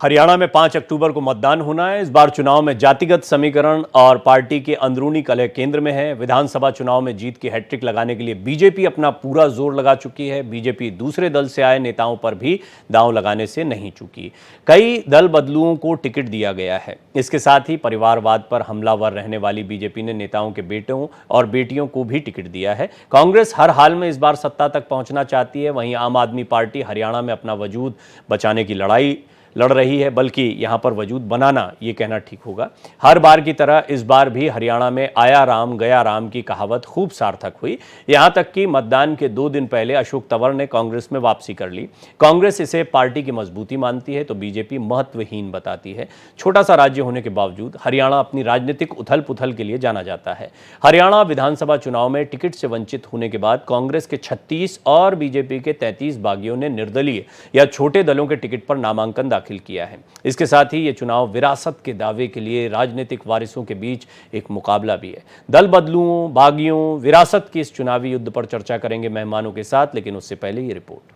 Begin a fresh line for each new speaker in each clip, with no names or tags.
हरियाणा में 5 अक्टूबर को मतदान होना है। इस बार चुनाव में जातिगत समीकरण और पार्टी के अंदरूनी कलह केंद्र में है। विधानसभा चुनाव में जीत की हैट्रिक लगाने के लिए बीजेपी अपना पूरा जोर लगा चुकी है। बीजेपी दूसरे दल से आए नेताओं पर भी दांव लगाने से नहीं चूकी। कई दल बदलुओं को टिकट दिया गया है। इसके साथ ही परिवारवाद पर हमलावर रहने वाली बीजेपी ने नेताओं के बेटों और बेटियों को भी टिकट दिया है। कांग्रेस हर हाल में इस बार सत्ता तक पहुंचना चाहती है। वहीं आम आदमी पार्टी हरियाणा में अपना वजूद बचाने की लड़ाई लड़ रही है, बल्कि यहां पर वजूद बनाना ये कहना ठीक होगा। हर बार की तरह इस बार भी हरियाणा में आया राम गया राम की कहावत खूब सार्थक हुई। यहां तक कि मतदान के 2 दिन पहले अशोक तंवर ने कांग्रेस में वापसी कर ली। कांग्रेस इसे पार्टी की मजबूती मानती है तो बीजेपी महत्वहीन बताती है। छोटा सा राज्य होने के बावजूद हरियाणा अपनी राजनीतिक उथल पुथल के लिए जाना जाता है। हरियाणा विधानसभा चुनाव में टिकट से वंचित होने के बाद कांग्रेस के 36 और बीजेपी के 33 बागियों ने निर्दलीय या छोटे दलों के टिकट पर नामांकन दाखिल किया है। इसके साथ ही यह चुनाव विरासत के दावे के लिए राजनीतिक वारिसों के बीच एक मुकाबला भी है। दल बदलुओं, बागियों, विरासत के इस चुनावी युद्ध पर चर्चा करेंगे मेहमानों के साथ, लेकिन उससे पहले ये रिपोर्ट।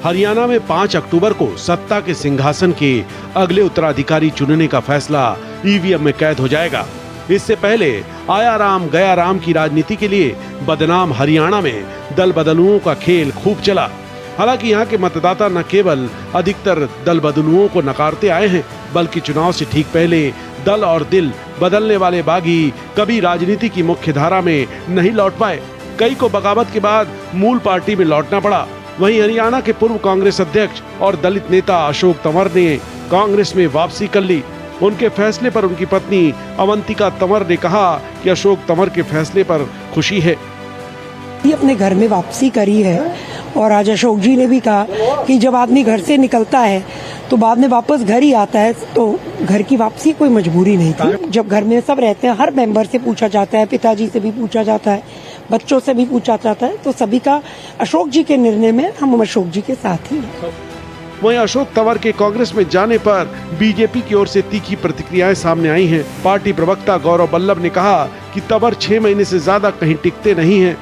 हरियाणा में 5 अक्टूबर को सत्ता के सिंहासन के अगले उत्तराधिकारी चुनने का फैसला ईवीएम में कैद हो जाएगा। इससे पहले आया राम गया राम की राजनीति के लिए बदनाम हरियाणा में दल बदलुओं का खेल खूब चला। हालांकि यहाँ के मतदाता न केवल अधिकतर दल बदलुओं को नकारते आए हैं, बल्कि चुनाव से ठीक पहले दल और दिल बदलने वाले बागी कभी राजनीति की मुख्य धारा में नहीं लौट पाए। कई को बगावत के बाद मूल पार्टी में लौटना पड़ा। वहीं हरियाणा के पूर्व कांग्रेस अध्यक्ष और दलित नेता अशोक तंवर ने कांग्रेस में वापसी कर ली। उनके फैसले पर उनकी पत्नी अवंतिका तंवर ने कहा कि अशोक तंवर के फैसले पर खुशी है।
ये अपने घर में वापसी करी है और आज अशोक जी ने भी कहा कि जब आदमी घर से निकलता है तो बाद में वापस घर ही आता है, तो घर की वापसी कोई मजबूरी नहीं थी। जब घर में सब रहते हैं, हर मेंबर से पूछा जाता है, पिताजी से भी पूछा जाता है, बच्चों से भी पूछा जाता है, तो सभी का अशोक जी के निर्णय में हम अशोक जी के साथ ही हैं।
वहीं अशोक तंवर के कांग्रेस में जाने पर बीजेपी की ओर से तीखी प्रतिक्रियाएं सामने आई हैं। पार्टी प्रवक्ता गौरव बल्लभ ने कहा कि तंवर 6 महीने से ज्यादा कहीं टिकते नहीं हैं।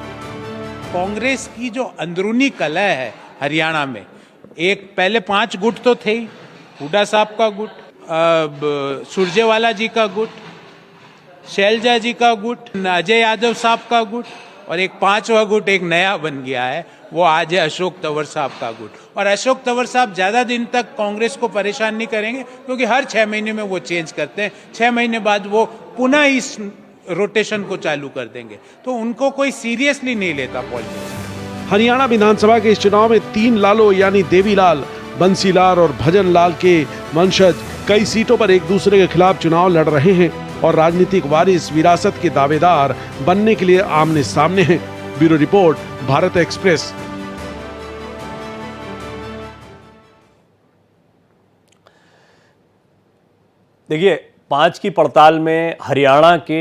कांग्रेस की जो अंदरूनी कलह है हरियाणा में, एक पहले 5 गुट तो थे ही, हुड्डा साहब का गुट, सुरजेवाला जी का गुट, शैलजा जी का गुट, अजय यादव साहब का गुट, और एक 5वां गुट एक नया बन गया है, वो आज है अशोक तंवर साहब का गुट। और अशोक तंवर साहब ज्यादा दिन तक कांग्रेस को परेशान नहीं करेंगे, क्योंकि हर 6 महीने में वो चेंज करते हैं। 6 महीने बाद वो पुनः इस रोटेशन को चालू कर देंगे, तो उनको कोई सीरियसली नहीं लेता पॉलिटिक्स।
हरियाणा विधानसभा के इस चुनाव में 3 लालों यानी देवीलाल, बंसीलाल और भजन लाल के वंशज कई सीटों पर एक दूसरे के खिलाफ चुनाव लड़ रहे हैं और राजनीतिक वारिस विरासत के दावेदार बनने के लिए आमने सामने हैं। Bureau report, Bharat express.
देखिए, 5 की पड़ताल में हरियाणा के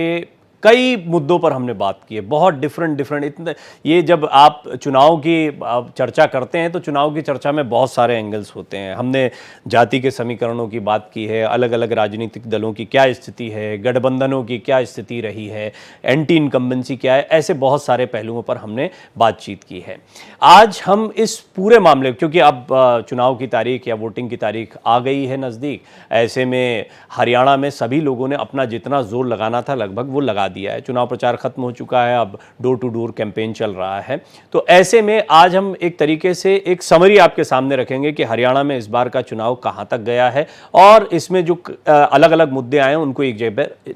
कई मुद्दों पर हमने बात की है, बहुत डिफरेंट इतने। ये जब आप चुनाव की चर्चा करते हैं तो चुनाव की चर्चा में बहुत सारे एंगल्स होते हैं। हमने जाति के समीकरणों की बात की है, अलग अलग राजनीतिक दलों की क्या स्थिति है, गठबंधनों की क्या स्थिति रही है, एंटी इनकम्बेंसी क्या है, ऐसे बहुत सारे पहलुओं पर हमने बातचीत की है। आज हम इस पूरे मामले, क्योंकि अब चुनाव की तारीख या वोटिंग की तारीख आ गई है नज़दीक, ऐसे में हरियाणा में सभी लोगों ने अपना जितना जोर लगाना था लगभग वो लगा दिया है। चुनाव प्रचार खत्म हो चुका है, अब डोर टू डोर कैंपेन चल रहा है। तो ऐसे में आज हम एक तरीके से एक समरी आपके सामने रखेंगे कि हरियाणा में इस बार का चुनाव कहां तक गया है और इसमें जो अलग अलग मुद्दे आए हैं उनको एक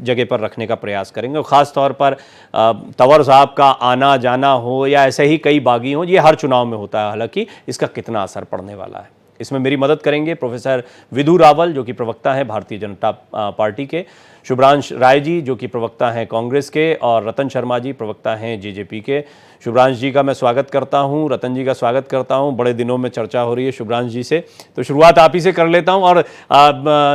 जगह पर रखने का प्रयास करेंगे। और खास तौर पर तंवर साहब का आना जाना हो या ऐसे ही कई बागी हो, ये हर चुनाव में होता है, हालांकि इसका कितना असर पड़ने वाला है, इसमें मेरी मदद करेंगे प्रोफेसर विधु रावल, जो कि प्रवक्ता है भारतीय जनता पार्टी के। शुभ्रांश राय जी जो कि प्रवक्ता हैं कांग्रेस के, और रतन शर्मा जी प्रवक्ता हैं जेजेपी के। शुभ्रांश जी का मैं स्वागत करता हूं, रतन जी का स्वागत करता हूं। बड़े दिनों में चर्चा हो रही है शुभ्रांश जी से, तो शुरुआत आप ही से कर लेता हूं। और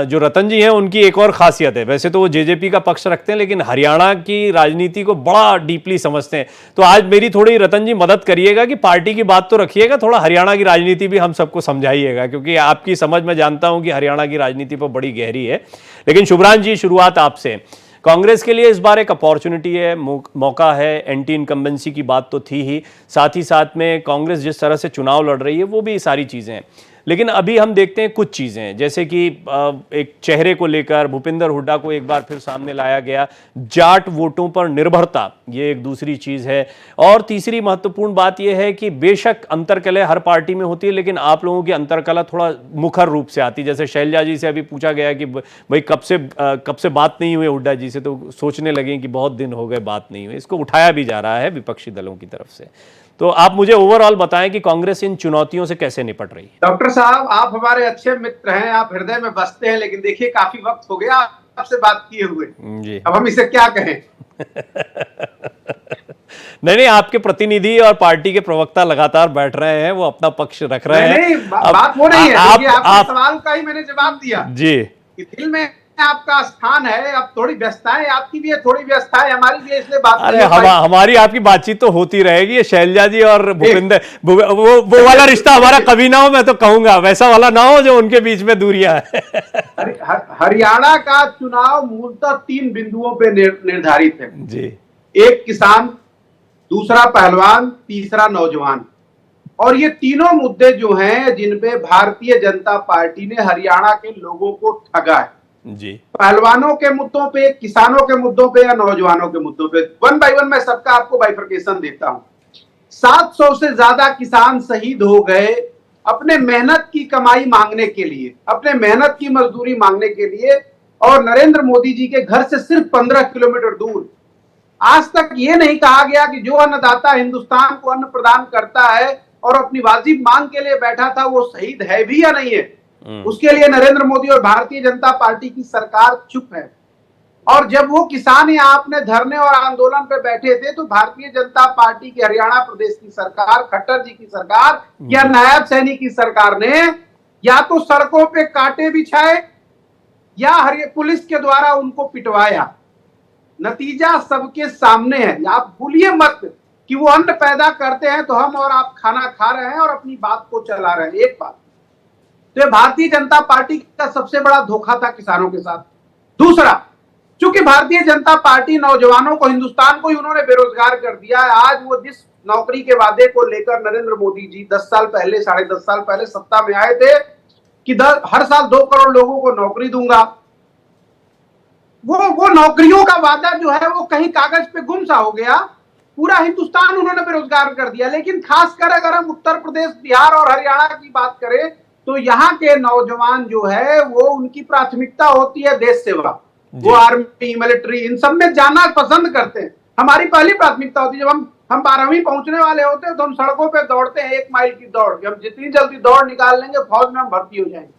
जो रतन जी हैं उनकी एक और खासियत है, वैसे तो वो जेजेपी का पक्ष रखते हैं लेकिन हरियाणा की राजनीति को बड़ा डीपली समझते हैं। तो आज मेरी थोड़ी रतन जी मदद करिएगा कि पार्टी की बात तो रखिएगा, थोड़ा हरियाणा की राजनीति भी हम सबको समझाइएगा, क्योंकि आपकी समझ मैं जानता हूं कि हरियाणा की राजनीति पर बड़ी गहरी है। लेकिन शुभ्रांश जी, शुरुआत आपसे। कांग्रेस के लिए इस बार एक अपॉर्चुनिटी है, मौका है। एंटी इनकम्बेंसी की बात तो थी ही, साथ में कांग्रेस जिस तरह से चुनाव लड़ रही है वो भी सारी चीज़ें हैं। लेकिन अभी हम देखते हैं कुछ चीज़ें, जैसे कि एक चेहरे को लेकर भूपिंदर हुड्डा को एक बार फिर सामने लाया गया, जाट वोटों पर निर्भरता, ये एक दूसरी चीज़ है। और तीसरी महत्वपूर्ण बात यह है कि बेशक अंतर्कलह हर पार्टी में होती है, लेकिन आप लोगों की अंतर्कलह थोड़ा मुखर रूप से आती है। जैसे शैलजा जी से अभी पूछा गया कि भाई कब से बात नहीं हुई हुड्डा जी से, तो सोचने लगे कि बहुत दिन हो गए बात नहीं हुई। इसको उठाया भी जा रहा है विपक्षी दलों की तरफ से। तो आप मुझे ओवरऑल बताएं कि कांग्रेस इन चुनौतियों से कैसे निपट रही है।
डॉक्टर साहब, आप हमारे अच्छे मित्र हैं, आप हृदय में बसते हैं, लेकिन देखिए काफी वक्त हो गया आपसे बात किए हुए जी। अब हम इसे क्या कहें।
नहीं, आपके प्रतिनिधि और पार्टी के प्रवक्ता लगातार बैठ रहे हैं, वो अपना पक्ष रख रहे हैं।
नहीं, बात वो नहीं है। आपके सवाल का ही मैंने जवाब दिया जी, कि दिल में आपका स्थान है। अब थोड़ी व्यस्तताएं आपकी भी है, थोड़ी व्यस्तताएं हमारी भी है, इसलिए बात।
अरे हमारी आपकी बातचीत तो होती रहेगी। शैलजा जी और भूपिंदर, वो वाला रिश्ता हमारा कभी ना हो, मैं तो कहूंगा वैसा वाला ना हो जो उनके बीच में दूरियां है।
हरियाणा का चुनाव मूलतः 3 बिंदुओं पे निर्धारित है
जी।
एक किसान, दूसरा पहलवान, तीसरा नौजवान। और ये तीनों मुद्दे जो हैं जिन पे भारतीय जनता पार्टी ने हरियाणा के लोगों को ठगा है
जी।
पहलवानों के मुद्दों पे, किसानों के मुद्दों पे या नौजवानों के मुद्दों पे, 1 बाय 1 मैं सबका आपको बाइफरकेशन देता हूं। 700 से ज्यादा किसान शहीद हो गए अपने मेहनत की कमाई मांगने के लिए, अपने मेहनत की मजदूरी मांगने के लिए, और नरेंद्र मोदी जी के घर से सिर्फ 15 किलोमीटर दूर। आज तक ये नहीं कहा गया कि जो अन्नदाता हिंदुस्तान को अन्न प्रदान करता है और अपनी वाजिब मांग के लिए बैठा था, वो शहीद है भी या नहीं है। उसके लिए नरेंद्र मोदी और भारतीय जनता पार्टी की सरकार चुप है। और जब वो किसान यहाँ अपने धरने और आंदोलन पे बैठे थे, तो भारतीय जनता पार्टी की हरियाणा प्रदेश की सरकार, खट्टर जी की सरकार या नायब सैनी की सरकार ने या तो सड़कों पे कांटे बिछाए या पुलिस के द्वारा उनको पिटवाया। नतीजा सबके सामने है। आप भूलिए मत कि वो अन्न पैदा करते हैं तो हम और आप खाना खा रहे हैं और अपनी बात को चला रहे हैं। एक बात तो भारतीय जनता पार्टी का सबसे बड़ा धोखा था किसानों के साथ। दूसरा, चूंकि भारतीय जनता पार्टी नौजवानों को, हिंदुस्तान को ही उन्होंने बेरोजगार कर दिया है। आज वो जिस नौकरी के वादे को लेकर नरेंद्र मोदी जी 10 साल पहले, 10.5 साल पहले सत्ता में आए थे कि हर साल 2 करोड़ लोगों को नौकरी दूंगा, वो नौकरियों का वादा जो है वो कहीं कागज पे गुम सा हो गया। पूरा हिंदुस्तान उन्होंने बेरोजगार कर दिया। लेकिन खासकर अगर हम उत्तर प्रदेश, बिहार और हरियाणा की बात करें तो यहाँ के नौजवान जो है वो, उनकी प्राथमिकता होती है देश सेवा। वो आर्मी, मिलिट्री, इन सब में जाना पसंद करते हैं। हमारी पहली प्राथमिकता होती है, जब हम 12वीं पहुंचने वाले होते हैं तो हम सड़कों पे दौड़ते हैं 1 माइल की दौड़, कि हम जितनी जल्दी दौड़ निकाल लेंगे फौज में हम भर्ती हो जाएंगे।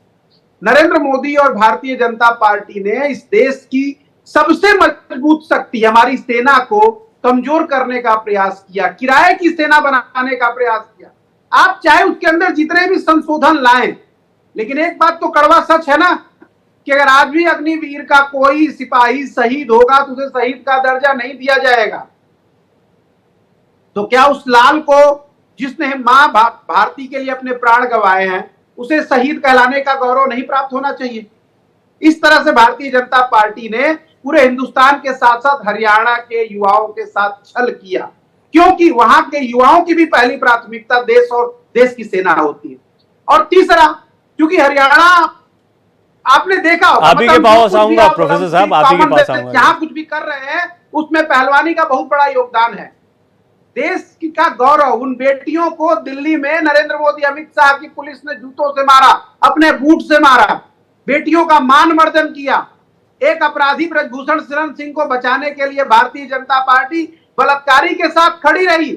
नरेंद्र मोदी और भारतीय जनता पार्टी ने इस देश की सबसे मजबूत शक्ति, हमारी सेना को कमजोर करने का प्रयास किया, किराए की सेना बनाने का प्रयास किया। आप चाहे उसके अंदर जितने भी संशोधन लाएं, लेकिन एक बात तो कड़वा सच है ना, कि अगर आज भी अग्निवीर का कोई सिपाही शहीद होगा तो उसे शहीद का दर्जा नहीं दिया जाएगा। तो क्या उस लाल को, जिसने मां भारती के लिए अपने प्राण गंवाए हैं, उसे शहीद कहलाने का गौरव नहीं प्राप्त होना चाहिए? इस तरह से भारतीय जनता पार्टी ने पूरे हिंदुस्तान के साथ साथ हरियाणा के युवाओं के साथ छल किया, क्योंकि वहां के युवाओं की भी पहली प्राथमिकता देश और देश की सेना होती है। और तीसरा, क्योंकि हरियाणा आपने देखा होगा,
आप ही के पास आऊंगा प्रोफेसर साहब, आप ही के पास आऊंगा।
जहां कुछ भी कर रहे हैं उसमें पहलवानी का बहुत बड़ा योगदान है। देश का गौरव, उन बेटियों को दिल्ली में नरेंद्र मोदी, अमित शाह की पुलिस ने जूतों से मारा, अपने बूट से मारा, बेटियों का मान मर्दन किया। एक अपराधी ब्रजभूषण शरण सिंह को बचाने के लिए भारतीय जनता पार्टी बलात्कारी के साथ खड़ी रही,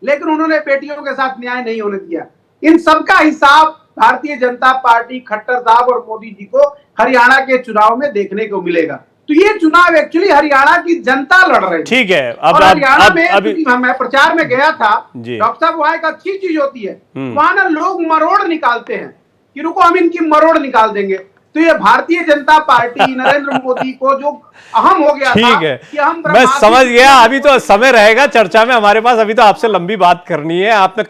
लेकिन उन्होंने बेटियों के साथ न्याय नहीं होने दिया। इन सबका हिसाब भारतीय जनता पार्टी, खट्टर साहब और मोदी जी को हरियाणा के चुनाव में देखने को मिलेगा। तो ये चुनाव एक्चुअली हरियाणा की जनता लड़ रही है।
ठीक है,
और हरियाणा में
अभी
मैं प्रचार में गया था,
जी।
डॉक्टर साहब वहां एक अच्छी चीज होती है, वहां ना लोग मरोड़ निकालते हैं कि रुको हम इनकी मरोड़ निकाल देंगे। तो ये भारतीय जनता पार्टी नरेंद्र मोदी को जो अहम हो गया था
ठीक है,
कि हम
मैं समझ गया। अभी तो समय रहेगा चर्चा में हमारे पास, अभी तो आपसे लंबी बात करनी है। आपने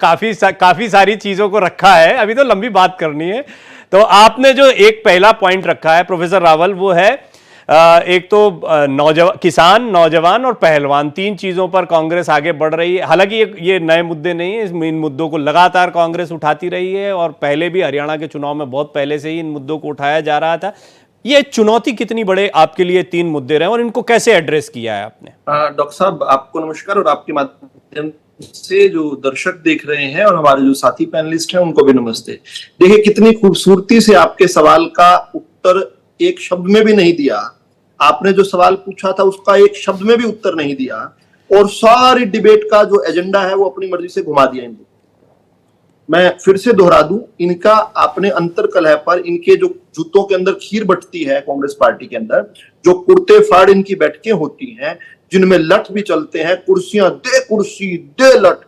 काफी सारी चीजों को रखा है, अभी तो लंबी बात करनी है। तो आपने जो एक पहला पॉइंट रखा है प्रोफेसर रावल, वो है एक तो किसान, नौजवान और पहलवान, तीन चीजों पर कांग्रेस आगे बढ़ रही है। हालांकि ये नए मुद्दे नहीं है, इन मुद्दों को लगातार कांग्रेस उठाती रही है और पहले भी हरियाणा के चुनाव में बहुत पहले से ही इन मुद्दों को उठाया जा रहा था। ये चुनौती कितनी बड़े आपके लिए तीन मुद्दे रहे और इनको कैसे एड्रेस किया है आपने?
डॉक्टर साहब, आपको नमस्कार, और आपके माध्यम से जो दर्शक देख रहे हैं और हमारे जो साथी पैनलिस्ट हैं उनको भी नमस्ते। देखिए कितनी खूबसूरती से आपके सवाल का उत्तर एक शब्द में भी नहीं दिया। आपने जो सवाल पूछा था उसका एक शब्द में भी उत्तर नहीं दिया और सारी डिबेट का जो एजेंडा है वो अपनी मर्जी से घुमा दिया इनको। मैं फिर से दोहरा दूं, इनका आपने अंतर कलह पर, इनके जो जूतों के अंदर खीर बटती है कांग्रेस पार्टी के अंदर, जो कुर्ते फाड़ इनकी बैठकें होती हैं जिनमें लठ भी चलते हैं, कुर्सियां दे कुर्सी दे लठ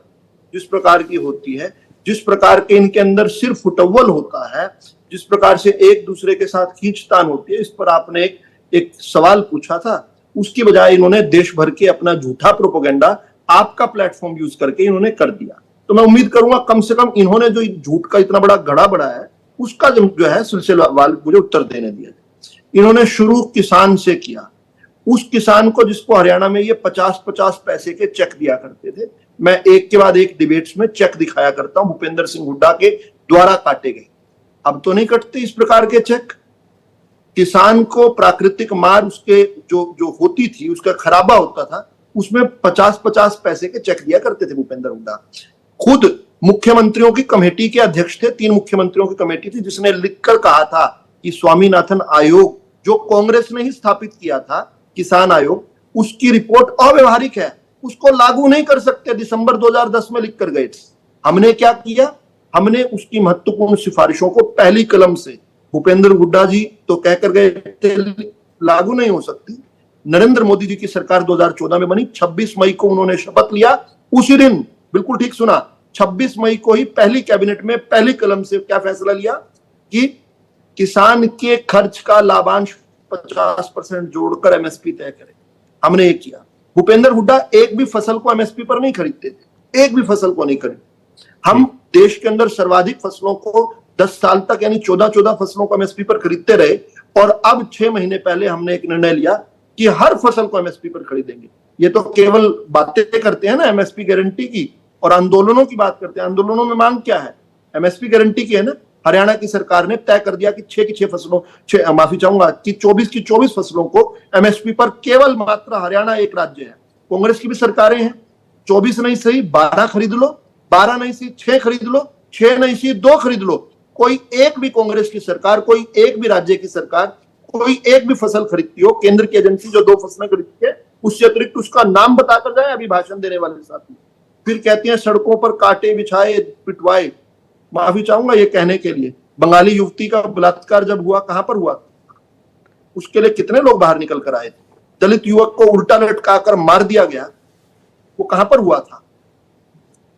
जिस प्रकार की होती है, जिस प्रकार के इनके अंदर सिर फुटव्वल होता है, जिस प्रकार से एक दूसरे के साथ खींचतान होती है, इस पर आपने एक सवाल पूछा था। उसकी बजाय इन्होंने देश भर के अपना झूठा प्रोपेगेंडा आपका प्लेटफॉर्म यूज करके इन्होंने कर दिया। तो मैं उम्मीद करूंगा कम से कम इन्होंने जो झूठ का इतना बड़ा घड़ा बढ़ाया है उसका जो है सिलसिलेवार मुझे उत्तर देने दिया। इन्होंने शुरू किसान से किया, उस किसान को जिसको हरियाणा में ये 50-50 पैसे के चेक दिया करते थे। मैं एक के बाद एक डिबेट्स में चेक दिखाया करता हूं, भूपेंद्र सिंह हुड्डा के द्वारा काटे गए। अब तो नहीं कटते इस प्रकार के चेक। किसान को प्राकृतिक मार उसके जो होती थी, उसका खराबा होता था, उसमें 50-50 पैसे के चेक दिया करते थे भूपेंद्र हुड्डा। खुद मुख्यमंत्रियों की कमेटी के अध्यक्ष थे, 3 मुख्यमंत्रियों की कमेटी थी जिसने लिखकर कहा था कि स्वामीनाथन आयोग जो कांग्रेस ने ही स्थापित किया था, किसान आयोग, उसकी रिपोर्ट अव्यवहारिक है, उसको लागू नहीं कर सकते। दिसंबर 2010 में लिखकर गए थे। हमने क्या किया, हमने उसकी महत्वपूर्ण सिफारिशों को पहली कलम से, भूपेंद्र हुड्डा जी तो कहकर गए थे लागू नहीं हो सकती। नरेंद्र मोदी जी की सरकार 2014 में बनी, 26 मई को उन्होंने शपथ लिया। उसी दिन, बिल्कुल ठीक सुना, 26 मई को ही पहली कैबिनेट में पहली कलम से क्या फैसला लिया कि किसान के खर्च का लाभांश 50% जोड़कर एमएसपी तय करे। हमने ये किया। भूपेंद्र हुड्डा एक भी फसल को एमएसपी पर नहीं खरीदते थे, एक भी फसल को नहीं खरीदते। हम देश के अंदर सर्वाधिक फसलों को 10 साल तक यानी 14 फसलों को एमएसपी पर खरीदते रहे और अब 6 महीने पहले हमने एक निर्णय लिया कि हर फसल को एमएसपी पर खरीदेंगे। ये तो केवल बातें करते हैं ना एमएसपी गारंटी की, और आंदोलनों की बात करते हैं। आंदोलनों में मांग क्या है? एमएसपी गारंटी की है ना। हरियाणा की सरकार ने तय कर दिया कि 6 की 6 फसलों, माफी चाहूंगा कि 24 की 24 फसलों को एमएसपी पर, केवल मात्र हरियाणा एक राज्य है। कांग्रेस की भी सरकारें हैं, 24 नहीं सही 12 खरीद लो, 12 नहीं सही 6 खरीद लो, 6 नहीं सही 2 खरीद लो। कोई एक भी कांग्रेस की सरकार, कोई एक भी राज्य की सरकार, कोई एक भी फसल खरीदती हो, केंद्र की एजेंसी जो 2 फसलें खरीदती है, उससे अतिरिक्त उसका नाम बताकर जाए अभी भाषण देने वाले साथी, फिर कहती हैं सड़कों पर कांटे बिछाए पिटवाए। माफी चाहूंगा ये कहने के लिए, बंगाली युवती का बलात्कार जब हुआ, कहां पर हुआ? उसके लिए कितने लोग बाहर निकल कर आए थे? दलित युवक को उल्टा लटकाकर मार दिया गया, वो कहां पर हुआ था?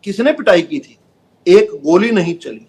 किसने पिटाई की थी? एक गोली नहीं चली,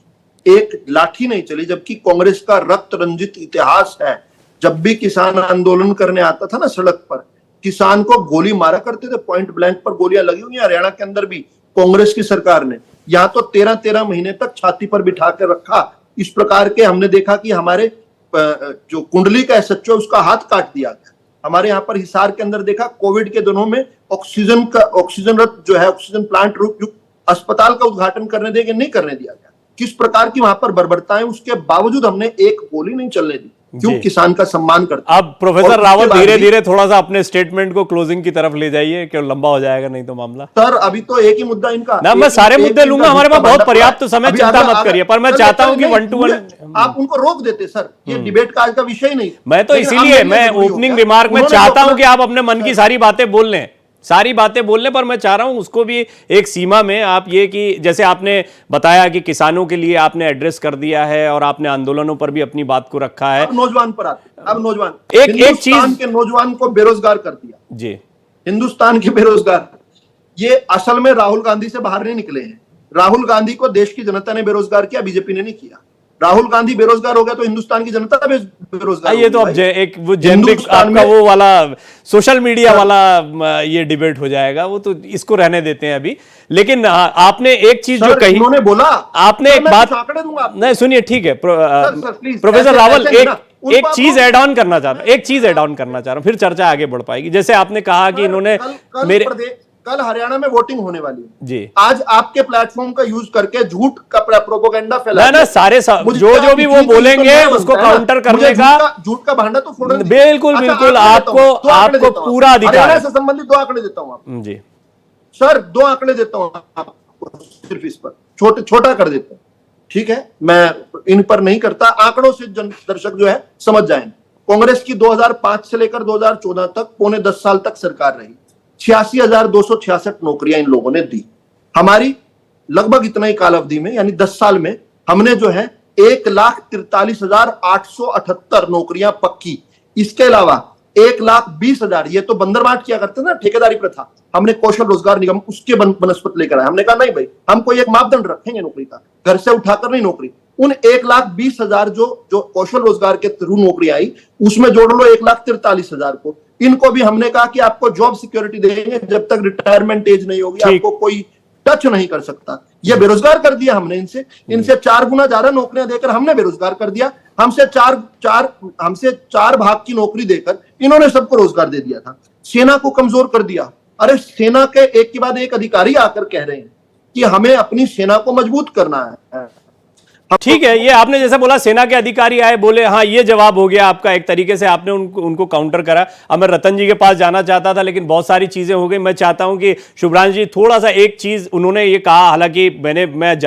एक लाठी नहीं चली, जबकि कांग्रेस का रक्त रंजित इतिहास है। जब भी किसान आंदोलन करने आता था ना सड़क पर, किसान को गोली मारा करते थे, पॉइंट ब्लैंक पर गोलियां लगी हुई हैं। हरियाणा के अंदर भी कांग्रेस की सरकार ने यहाँ तो 13-13 महीने तक छाती पर बिठा कर रखा। इस प्रकार के हमने देखा कि हमारे जो कुंडली का एसएचओ उसका हाथ काट दिया गया। हमारे यहाँ पर हिसार के अंदर देखा, कोविड के दिनों में ऑक्सीजन रथ जो है, ऑक्सीजन प्लांट युक्त अस्पताल का उद्घाटन करने देंगे, नहीं करने दिया गया। किस प्रकार की वहां पर बर्बरताएं, उसके बावजूद हमने एक गोली नहीं चलने दी। क्यों? किसान का सम्मान करते।
अब प्रोफेसर रावल धीरे धीरे थोड़ा सा अपने स्टेटमेंट को क्लोजिंग की तरफ ले जाइए, क्यों लंबा हो जाएगा नहीं तो मामला।
सर अभी तो एक ही मुद्दा इनका
ना, मैं सारे मुद्दे लूंगा, हमारे पास बहुत पर्याप्त समय, चिंता मत करिए। पर मैं चाहता हूं कि 1 to 1
आप उनको रोक देते सर, ये डिबेट का आज का विषय नहीं।
मैं तो इसीलिए मैं ओपनिंग रिमार्क में चाहता हूं कि आप अपने मन की सारी बातें बोल लें। सारी बातें बोलने पर मैं चाह रहा हूं उसको भी एक सीमा में आप ये कि जैसे आपने बताया कि किसानों के लिए आपने एड्रेस कर दिया है और आपने आंदोलनों पर भी अपनी बात को रखा है।
अब नौजवान पर आते हैं। अब नौजवान
एक
हिंदुस्तान
चीज
के नौजवान को बेरोजगार कर दिया
जी,
हिंदुस्तान के बेरोजगार। ये असल में राहुल गांधी से बाहर नहीं निकले हैं। राहुल गांधी को देश की जनता ने बेरोजगार किया, बीजेपी ने नहीं किया। राहुल गांधी बेरोजगार हो गया तो हिंदुस्तान की जनता भी बेरोजगार।
ये तो अब एक वो जेनरिक आपका वो वाला सोशल मीडिया वाला ये डिबेट हो जाएगा, वो तो इसको रहने देते हैं अभी। लेकिन आपने एक चीज जो कही,
उन्होंने बोला,
आपने एक बात
आंकड़े दूंगा
नहीं सुनिए, ठीक है प्रोफेसर रावल, एक चीज ऐड ऑन करना चाह रहा हूं, एक चीज ऐड ऑन करना चाह रहा हूं, फिर चर्चा आगे बढ़ पाएगी। जैसे आपने कहा कि इन्होंने मेरे
कल हरियाणा में वोटिंग होने वाली है
जी,
आज आपके प्लेटफॉर्म का यूज करके झूठ का प्रोपोगंडा फैला
ना सारे जो भी वो बोलेंगे उसको काउंटर करने का
झूठ का भांडा तो फोड़ना।
बिल्कुल बिल्कुल, आपको पूरा अधिकार
से संबंधित 2 आंकड़े देता हूं आपको
जी
सर, 2 आंकड़े देता हूं आपको सिर्फ इस पर, छोटा कर देता हूं, ठीक है? मैं इन पर नहीं करता, आंकड़ों से दर्शक जो है समझ जाएं। कांग्रेस की 2005 से लेकर 2014 तक पौने 10 साल तक सरकार रही, 86,266 नौकरियां इन लोगों ने दी। हमारी लगभग इतना ही काल अवधि में यानी 10 साल में हमने जो है 1,43,878 नौकरियां पक्की। इसके अलावा 1,20,000, ये तो बंदरबाट किया करते ना ठेकेदारी प्रथा, हमने कौशल रोजगार निगम उसके बनस्पत लेकर आए। हमने कहा नहीं भाई, हम कोई एक मापदंड रखेंगे नौकरी का, घर से उठाकर नहीं नौकरी। उन 1,20,000 जो कौशल रोजगार के थ्रू नौकरी आई, उसमें जोड़ लो 1,43,000 को। इनको भी हमने कहा कि आपको जॉब सिक्योरिटी देंगे, जब तक रिटायरमेंट एज नहीं होगी आपको कोई टच नहीं कर सकता। ये बेरोजगार कर दिया हमने इनसे 4 गुना ज्यादा नौकरियां देकर हमने बेरोजगार कर दिया। हमसे चार भाग की नौकरी देकर इन्होंने सबको रोजगार दे दिया था। सेना को कमजोर कर दिया। अरे सेना के एक के बाद एक अधिकारी आकर कह रहे हैं कि हमें अपनी सेना को मजबूत करना है।
ठीक है, ये आपने जैसे बोला सेना के अधिकारी आए, बोले हाँ, ये जवाब हो गया आपका, एक तरीके से आपने उनको काउंटर करा। अब मैं रतन जी के पास जाना चाहता था लेकिन बहुत सारी चीजें हो गई। मैं चाहता हूं कि शुभ्रांशु जी थोड़ा सा एक चीज उन्होंने ये कहा, हालांकि मैं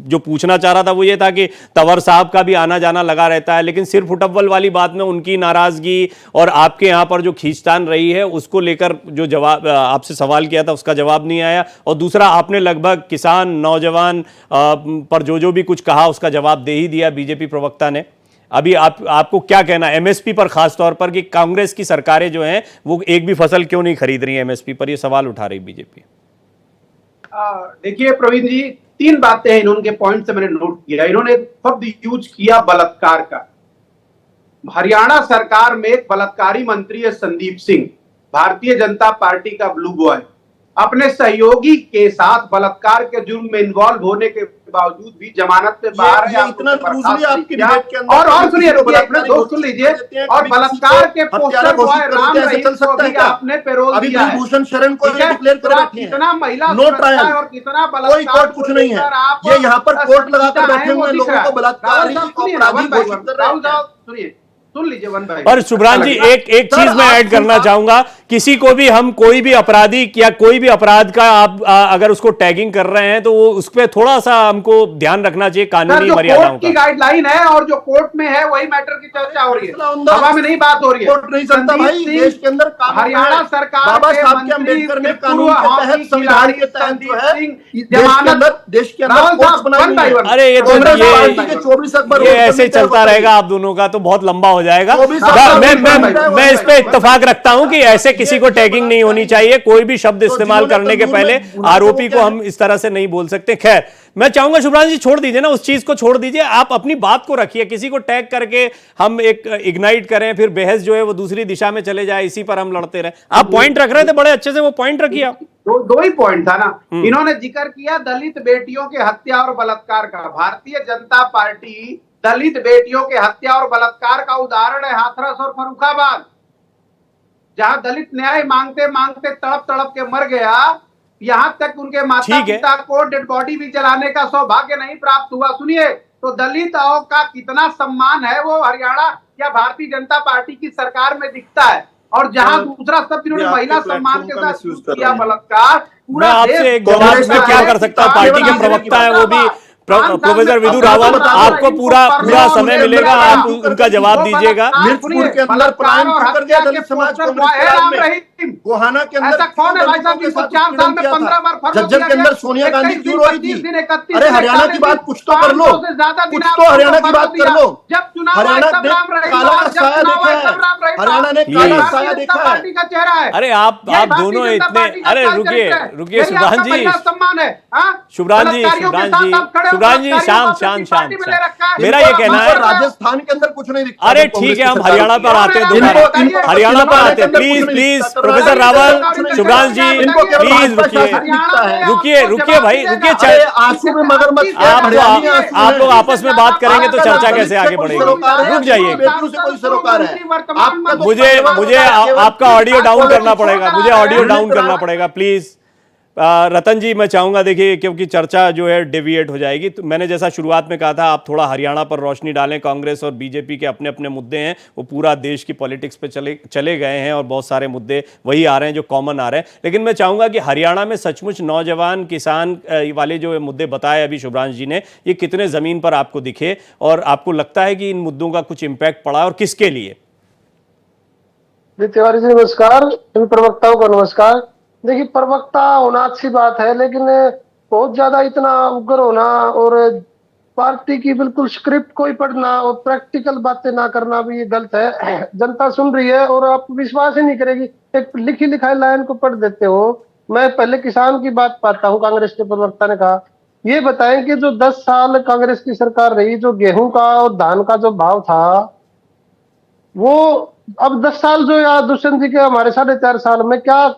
जो पूछना चाह रहा था वो ये था कि तंवर साहब का भी आना जाना लगा रहता है, लेकिन सिर फुटबल वाली बात में उनकी नाराजगी और आपके यहाँ पर जो खींचतान रही है उसको लेकर जो जवाब आपसे सवाल किया था उसका जवाब नहीं आया। और दूसरा, आपने लगभग किसान नौजवान पर जो भी कुछ कहा उसका जवाब दे ही दिया बीजेपी प्रवक्ता ने। अभी आपको क्या कहना है एमएसपी पर, खास तौर पर कि कांग्रेस की सरकारें जो हैं वो एक भी फसल क्यों नहीं खरीद रही है एमएसपी पर, ये सवाल उठा रही बीजेपी।
देखिए प्रवीण जी, 3 बातें हैं इन्होंने पॉइंट से मैंने नोट किया। इन्होंने शब्द यूज किया बलात्कार का। हरियाणा सरकार में एक बलात्कारी मंत्री है संदीप सिंह, भारतीय जनता पार्टी का ब्लू बॉय, अपने सहयोगी के साथ बलात्कार के जुर्म में इन्वॉल्व होने के बावजूद भी जमानत पे बाहर है।
इतना दूसरी आपकी डिबेट के अंदर
और सुनिए, अपने दोस्त सुन लीजिए। और बलात्कार के पोस्टर बॉय राम रहीम को भी आपने पेरोल दिया है।
भूषण शरण को डिक्लेयर कर रखे हैं।
कितना महिला
नो ट्रायल
और कितना
कोई
बलात्कार,
कोर्ट कुछ नहीं है। ये यहाँ पर कोर्ट लगाकर बैठे हुए लोगों को बलात्कार सुनिए, सुन लीजिए वन भाई।
और शुभ्रांशु जी एक चीज मैं ऐड करना चाहूंगा, किसी को भी हम कोई भी अपराधी या कोई भी अपराध का आप अगर उसको टैगिंग कर रहे हैं तो वो उस पर थोड़ा सा हमको ध्यान रखना चाहिए कानूनी मर्यादाओं का।
गाइडलाइन है और जो कोर्ट में है वही मैटर की चर्चा हो रही है, हवा में नहीं बात हो रही है।
कोर्ट नहीं सकता भाई, देश के अंदर
हरियाणा सरकार
बाबा साहब के अम्बेडकर ने कानून के तहत, संविधान के तहत जो है देश के अंदर कोर्ट बनाई है।
अरे ये
तो 24 अकबर
ये ऐसे चलता रहेगा आप दोनों का तो बहुत लंबा हो जाएगा। मैं इस पे इत्तेफाक रखता हूं कि ऐसे किसी को टैगिंग नहीं होनी चाहिए। कोई भी शब्द इस्तेमाल करने के पहले आरोपी को हम इस तरह से नहीं बोल सकते। खैर, मैं चाहूंगा शुभ्रांशु जी छोड़ दीजिए ना, उस चीज को छोड़ दीजिए, आप अपनी बात को रखिए। किसी को टैग करके हम एक इग्नाइट करें, फिर बहस जो है वो दूसरी दिशा में चले जाए, इसी पर हम लड़ते रहे। आप पॉइंट रख रहे थे, बड़े अच्छे से वो पॉइंट रखिए आप।
दो ही पॉइंट था ना। इन्होंने जिक्र किया दलित बेटियों के हत्या और बलात्कार का। भारतीय जनता पार्टी दलित बेटियों के हत्या और बलात्कार का उदाहरण है हाथरस और फर्रुखाबाद, जहां दलित न्याय मांगते मांगते तड़प तड़प के मर गया। यहां तक उनके माता पिता को डेड बॉडी भी जलाने का सौभाग्य नहीं प्राप्त हुआ। सुनिए, तो दलितों का कितना सम्मान है वो हरियाणा या भारतीय जनता पार्टी की सरकार में दिखता है। और जहां दूसरा शब्द इन्होंने महिला सम्मान के साथ यूज किया बलात्कार,
मैं आपसे एक जवाब में क्या कर सकता हूं, पार्टी के प्रवक्ता है वो भी प्रोफेसर विधु रावल, आपको पूरा समय मिलेगा, आप उनका जवाब दीजिएगा।
मिर्चपुर के अंदर पलायन क्यों कर दिया दलित समाज को? गोहाना के अंदर कौन है भाई साहब जिनको 4 साल में 15 बार झज्जर के अंदर सोनिया गांधी क्यों रोई थी? अरे हरियाणा की बात कुछ तो कर लो, कुछ तो हरियाणा की बात कर लो। हरियाणा ने काला साया देखा है, हरियाणा ने काला साया देखा है।
अरे आप दोनों इतने, अरे रुकिए सुभान जी, शांत। मेरा ये कहना है
राजस्थान के अंदर कुछ नहीं दिखता।
अरे ठीक है, हम हरियाणा पर आते हैं, हरियाणा पर आते हैं। Please professor Rawal, Shubhransh ji, please रुकिए भाई, रुकिए। आप लोग आपस में बात करेंगे तो चर्चा कैसे आगे बढ़ेगी? रुक जाइए, मुझे आपका ऑडियो डाउन करना पड़ेगा, प्लीज। रतन जी, मैं चाहूंगा, देखिए, क्योंकि चर्चा जो है डेविएट हो जाएगी, तो मैंने जैसा शुरुआत में कहा था, आप थोड़ा हरियाणा पर रोशनी डालें। कांग्रेस और बीजेपी के अपने अपने मुद्दे हैं, वो पूरा देश की पॉलिटिक्स पे चले गए हैं और बहुत सारे मुद्दे वही आ रहे हैं जो कॉमन आ रहे हैं। लेकिन मैं चाहूंगा कि हरियाणा में सचमुच नौजवान किसान वाले जो मुद्दे बताए अभी शुभ्रांश जी ने, ये कितने ज़मीन पर आपको दिखे और आपको लगता है कि इन मुद्दों का कुछ इम्पैक्ट पड़ा और किसके लिए?
तिवारी जी नमस्कार, सभी प्रवक्ताओं को नमस्कार। देखिए, प्रवक्ता होना अच्छी बात है, लेकिन बहुत ज्यादा इतना उग्र होना और पार्टी की बिल्कुल स्क्रिप्ट को ही पढ़ना और प्रैक्टिकल बातें ना करना भी ये गलत है। जनता सुन रही है और आप विश्वास ही नहीं करेगी, एक लिखी लिखाई लाइन को पढ़ देते हो। मैं पहले किसान की बात पाता हूँ, कांग्रेस के प्रवक्ता ने कहा, ये बताएं कि जो 10 साल कांग्रेस की सरकार रही, जो गेहूं का और धान का जो भाव था, वो अब 10 साल जो या दुष्यंत जी के हमारे 4.5 साल में क्या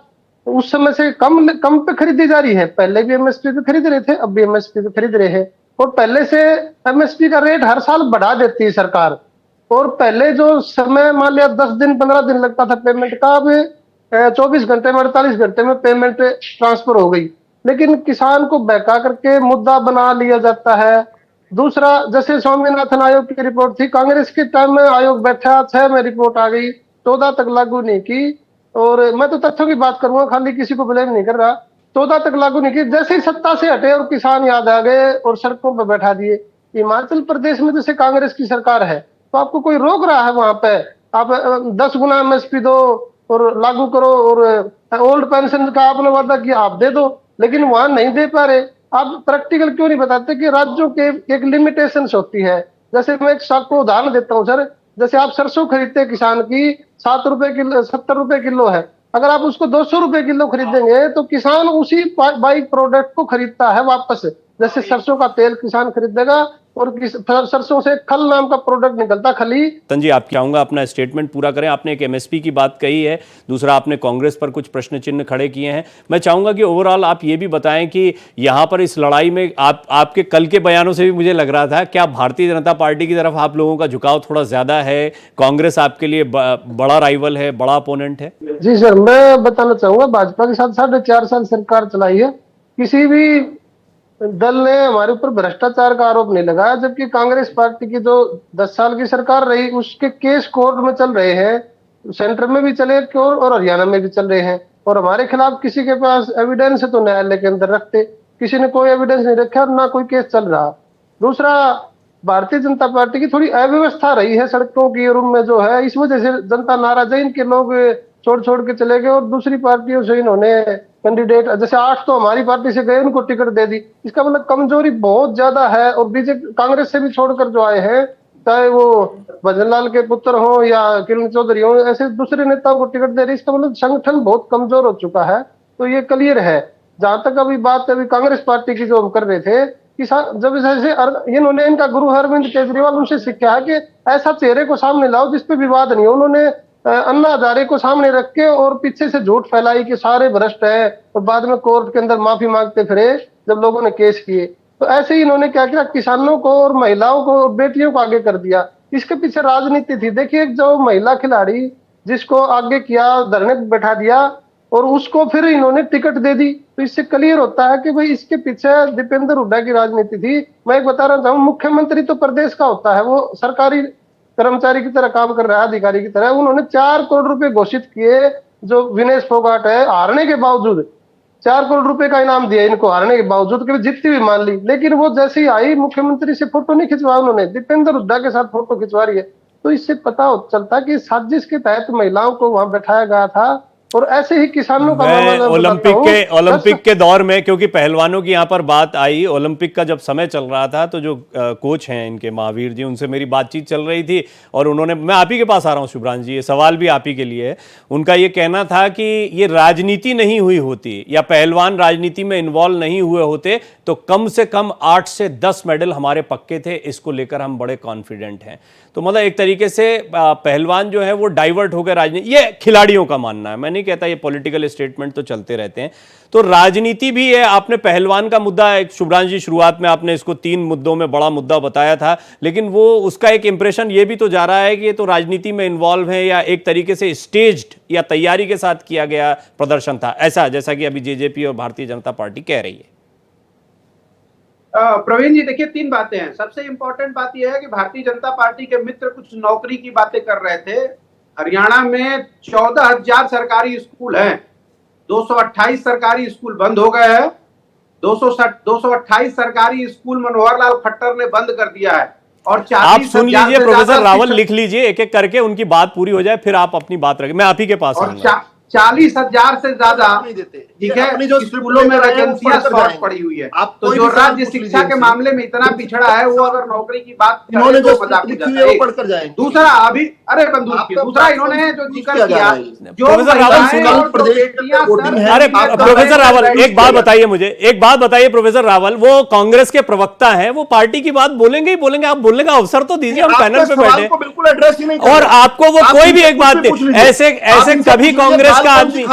उस समय से कम पे खरीदी जा रही है? पहले भी एमएसपी पे खरीद रहे थे, अब भी एमएसपी पे खरीद रहे हैं। और पहले से एमएसपी का रेट हर साल बढ़ा देती है सरकार। और पहले जो समय मान लिया 10 दिन 15 दिन लगता था पेमेंट का, अब 24 घंटे में 48 घंटे में पेमेंट ट्रांसफर हो गई। लेकिन किसान को बहका करके मुद्दा बना लिया जाता है। दूसरा, जैसे स्वामीनाथन आयोग की रिपोर्ट थी, कांग्रेस के टाइम में आयोग बैठा, 6 में रिपोर्ट आ गई, 14 तक लागू नहीं की। और मैं तो तथ्यों की बात करूंगा, खाली किसी को ब्लेम नहीं कर रहा। 14 तक लागू नहीं की, जैसे ही सत्ता से हटे और किसान याद आ गए और सड़कों पर बैठा दिए। हिमाचल प्रदेश में जैसे कांग्रेस की सरकार है, तो आपको कोई रोक रहा है वहां पे? आप 10 गुना एमएसपी दो और लागू करो, और ओल्ड पेंशन का आपने वादा किया, आप दे दो, लेकिन वहां नहीं दे पा रहे। आप प्रैक्टिकल क्यों नहीं बताते कि राज्यों के एक लिमिटेशंस होती है? जैसे मैं एक आपको उदाहरण देता हूँ सर, जैसे आप सरसों खरीदते हैं किसान की, 7 रुपए किलो, 70 रुपए किलो है। अगर आप उसको 200 रुपए किलो खरीदेंगे तो किसान उसी बाई प्रोडक्ट को खरीदता है वापस। जैसे सरसों का तेल किसान खरीदेगा और सरसों से खल नाम का प्रोडक्ट निकलता, खली।
जी, आप चाहूंगा अपना स्टेटमेंट पूरा करें। आपने एक एमएसपी की बात कही है, दूसरा आपने कांग्रेस पर कुछ प्रश्न चिन्ह खड़े किए हैं। मैं चाहूंगा कि ओवरऑल आप ये भी बताएं कि यहां पर इस लड़ाई में आपके कल के बयानों से भी मुझे लग रहा था, क्या भारतीय जनता पार्टी की तरफ आप लोगों का झुकाव थोड़ा ज्यादा है? कांग्रेस आपके लिए बड़ा राइवल है, बड़ा अपोनेंट है?
जी सर, मैं बताना चाहूंगा, भाजपा के साथ 4.5 साल सरकार चलाई है, किसी भी दल ने हमारे ऊपर भ्रष्टाचार का आरोप नहीं लगाया। जबकि कांग्रेस पार्टी की जो 10 साल की सरकार रही, उसके केस कोर्ट में चल रहे हैं, सेंटर में भी चले और हरियाणा में भी चल रहे हैं। और हमारे खिलाफ किसी के पास एविडेंस है तो न्यायालय के अंदर रखते, किसी ने कोई एविडेंस नहीं रखा और ना कोई केस चल रहा। दूसरा, भारतीय जनता पार्टी की थोड़ी अव्यवस्था रही है सड़कों की रूम में जो है, इस वजह से जनता नाराज है। इनके लोग छोड़ के चले गए और दूसरी पार्टियों से इन्होंने कैंडिडेट, जैसे 8 तो हमारी पार्टी से गए, उनको टिकट दे दी। इसका मतलब कमजोरी बहुत ज्यादा है। और बीजेपी कांग्रेस से भी छोड़कर जो आए हैं, चाहे वो भजनलाल के पुत्र हो या किरण चौधरी हो, ऐसे दूसरे नेताओं को टिकट दे रही। इसका मतलब संगठन बहुत कमजोर हो चुका है, तो ये क्लियर है। जहां तक अभी बात अभी कांग्रेस पार्टी की जो हम कर रहे थे, जब जैसे इन्होंने, इनका गुरु अरविंद केजरीवाल उनसे सीखा है कि ऐसा चेहरे को सामने लाओ जिसपे विवाद नहीं हो। उन्होंने अन्ना हजारे को सामने रख के और पीछे से झूठ फैलाई कि सारे भ्रष्ट है, और बाद में कोर्ट के अंदर माफी मांगते फिरे जब लोगों ने केस किए। तो ऐसे ही इन्होंने क्या किया, किसानों को और महिलाओं को और बेटियों को आगे कर दिया। इसके पीछे राजनीति थी। देखिए, जो महिला खिलाड़ी जिसको आगे किया, धरने बैठा दिया और उसको फिर इन्होंने टिकट दे दी, तो इससे क्लियर होता है कि भाई इसके पीछे दीपेंद्र हुड्डा की राजनीति थी। मैं एक बता रहा चाहूँ, मुख्यमंत्री तो प्रदेश का होता है, वो सरकारी कर्मचारी की तरह काम कर रहा है, अधिकारी की तरह। उन्होंने 4 करोड़ रुपए घोषित किए, जो विनेश फोगाट है, हारने के बावजूद 4 करोड़ रुपए का इनाम दिया इनको हारने के बावजूद, कि जीतती भी मान ली। लेकिन वो जैसे ही आई, मुख्यमंत्री से फोटो नहीं खिंचवाया उन्होंने, दीपेंद्र हुड्डा के साथ फोटो खिंचवा रही है। तो इससे पता चलता कि साजिश के तहत महिलाओं को वहां बैठाया गया था। और ऐसे ही किसानों का
मैं
मामला
ओलंपिक के दौर में, क्योंकि पहलवानों की यहां पर बात आई, ओलंपिक का जब समय चल रहा था तो जो कोच हैं इनके महावीर जी, उनसे मेरी बातचीत चल रही थी और उन्होंने, मैं आप ही के पास आ रहा हूं शुभ्रांश जी, ये सवाल भी आप ही के लिए है। उनका ये कहना था कि ये राजनीति नहीं हुई होती या पहलवान राजनीति में इन्वॉल्व नहीं हुए होते तो कम से कम 8 से 10 मेडल हमारे पक्के थे, इसको लेकर हम बड़े कॉन्फिडेंट हैं। तो मतलब एक तरीके से पहलवान जो है वो डाइवर्ट हो गए राजनीति, ये खिलाड़ियों का मानना है, मैं नहीं कहता, ये पॉलिटिकल स्टेटमेंट तो चलते रहते हैं। तो राजनीति भी है। आपने पहलवान का मुद्दा, एक शुभ्रांश जी शुरुआत में आपने इसको 3 मुद्दों में बड़ा मुद्दा बताया था, लेकिन वो उसका एक इंप्रेशन ये भी तो जा रहा है कि ये तो राजनीति में इन्वॉल्व है या एक तरीके से स्टेज्ड या तैयारी के साथ किया गया प्रदर्शन था, ऐसा जैसा कि अभी जेजेपी और भारतीय जनता पार्टी कह रही है।
प्रवीण जी देखिए, 3 बातें हैं। सबसे इंपॉर्टेंट बात यह है कि भारतीय जनता पार्टी के मित्र कुछ नौकरी की बातें कर रहे थे। हरियाणा में 14,000 सरकारी स्कूल हैं, 228 सरकारी स्कूल बंद हो गए हैं। 228 सरकारी स्कूल मनोहर लाल खट्टर ने बंद कर दिया है। और
आप सुन लीजिए प्रोफेसर रावल, लिख लीजिए एक एक करके, उनकी बात पूरी हो जाए फिर आप अपनी बात रखें, मैं आप ही के पास आऊंगा।
40,000 से ज्यादा, ठीक है, स्कूलों में वैकेंसियां शॉर्ट पड़ी हुई है। तो जो राज्य शिक्षा के मामले में इतना पिछड़ा है, वो अगर नौकरी की बात करे तो मजाक हो जाता है। दूसरा, अभी अरे बंदूक की, दूसरा इन्होंने जो जिक्र किया, जो
प्रोफेसर रावल एक बात बताइए मुझे, एक बात बताइए प्रोफेसर रावल, वो कांग्रेस के प्रवक्ता हैं, वो पार्टी की बात बोलेंगे ही बोलेंगे, आप बोलने का अवसर तो दीजिए, हम पैनल पे बैठे
बिल्कुल एड्रेस ही नहीं,
और आपको वो कोई भी एक बात ऐसे कभी कांग्रेस का आदमी,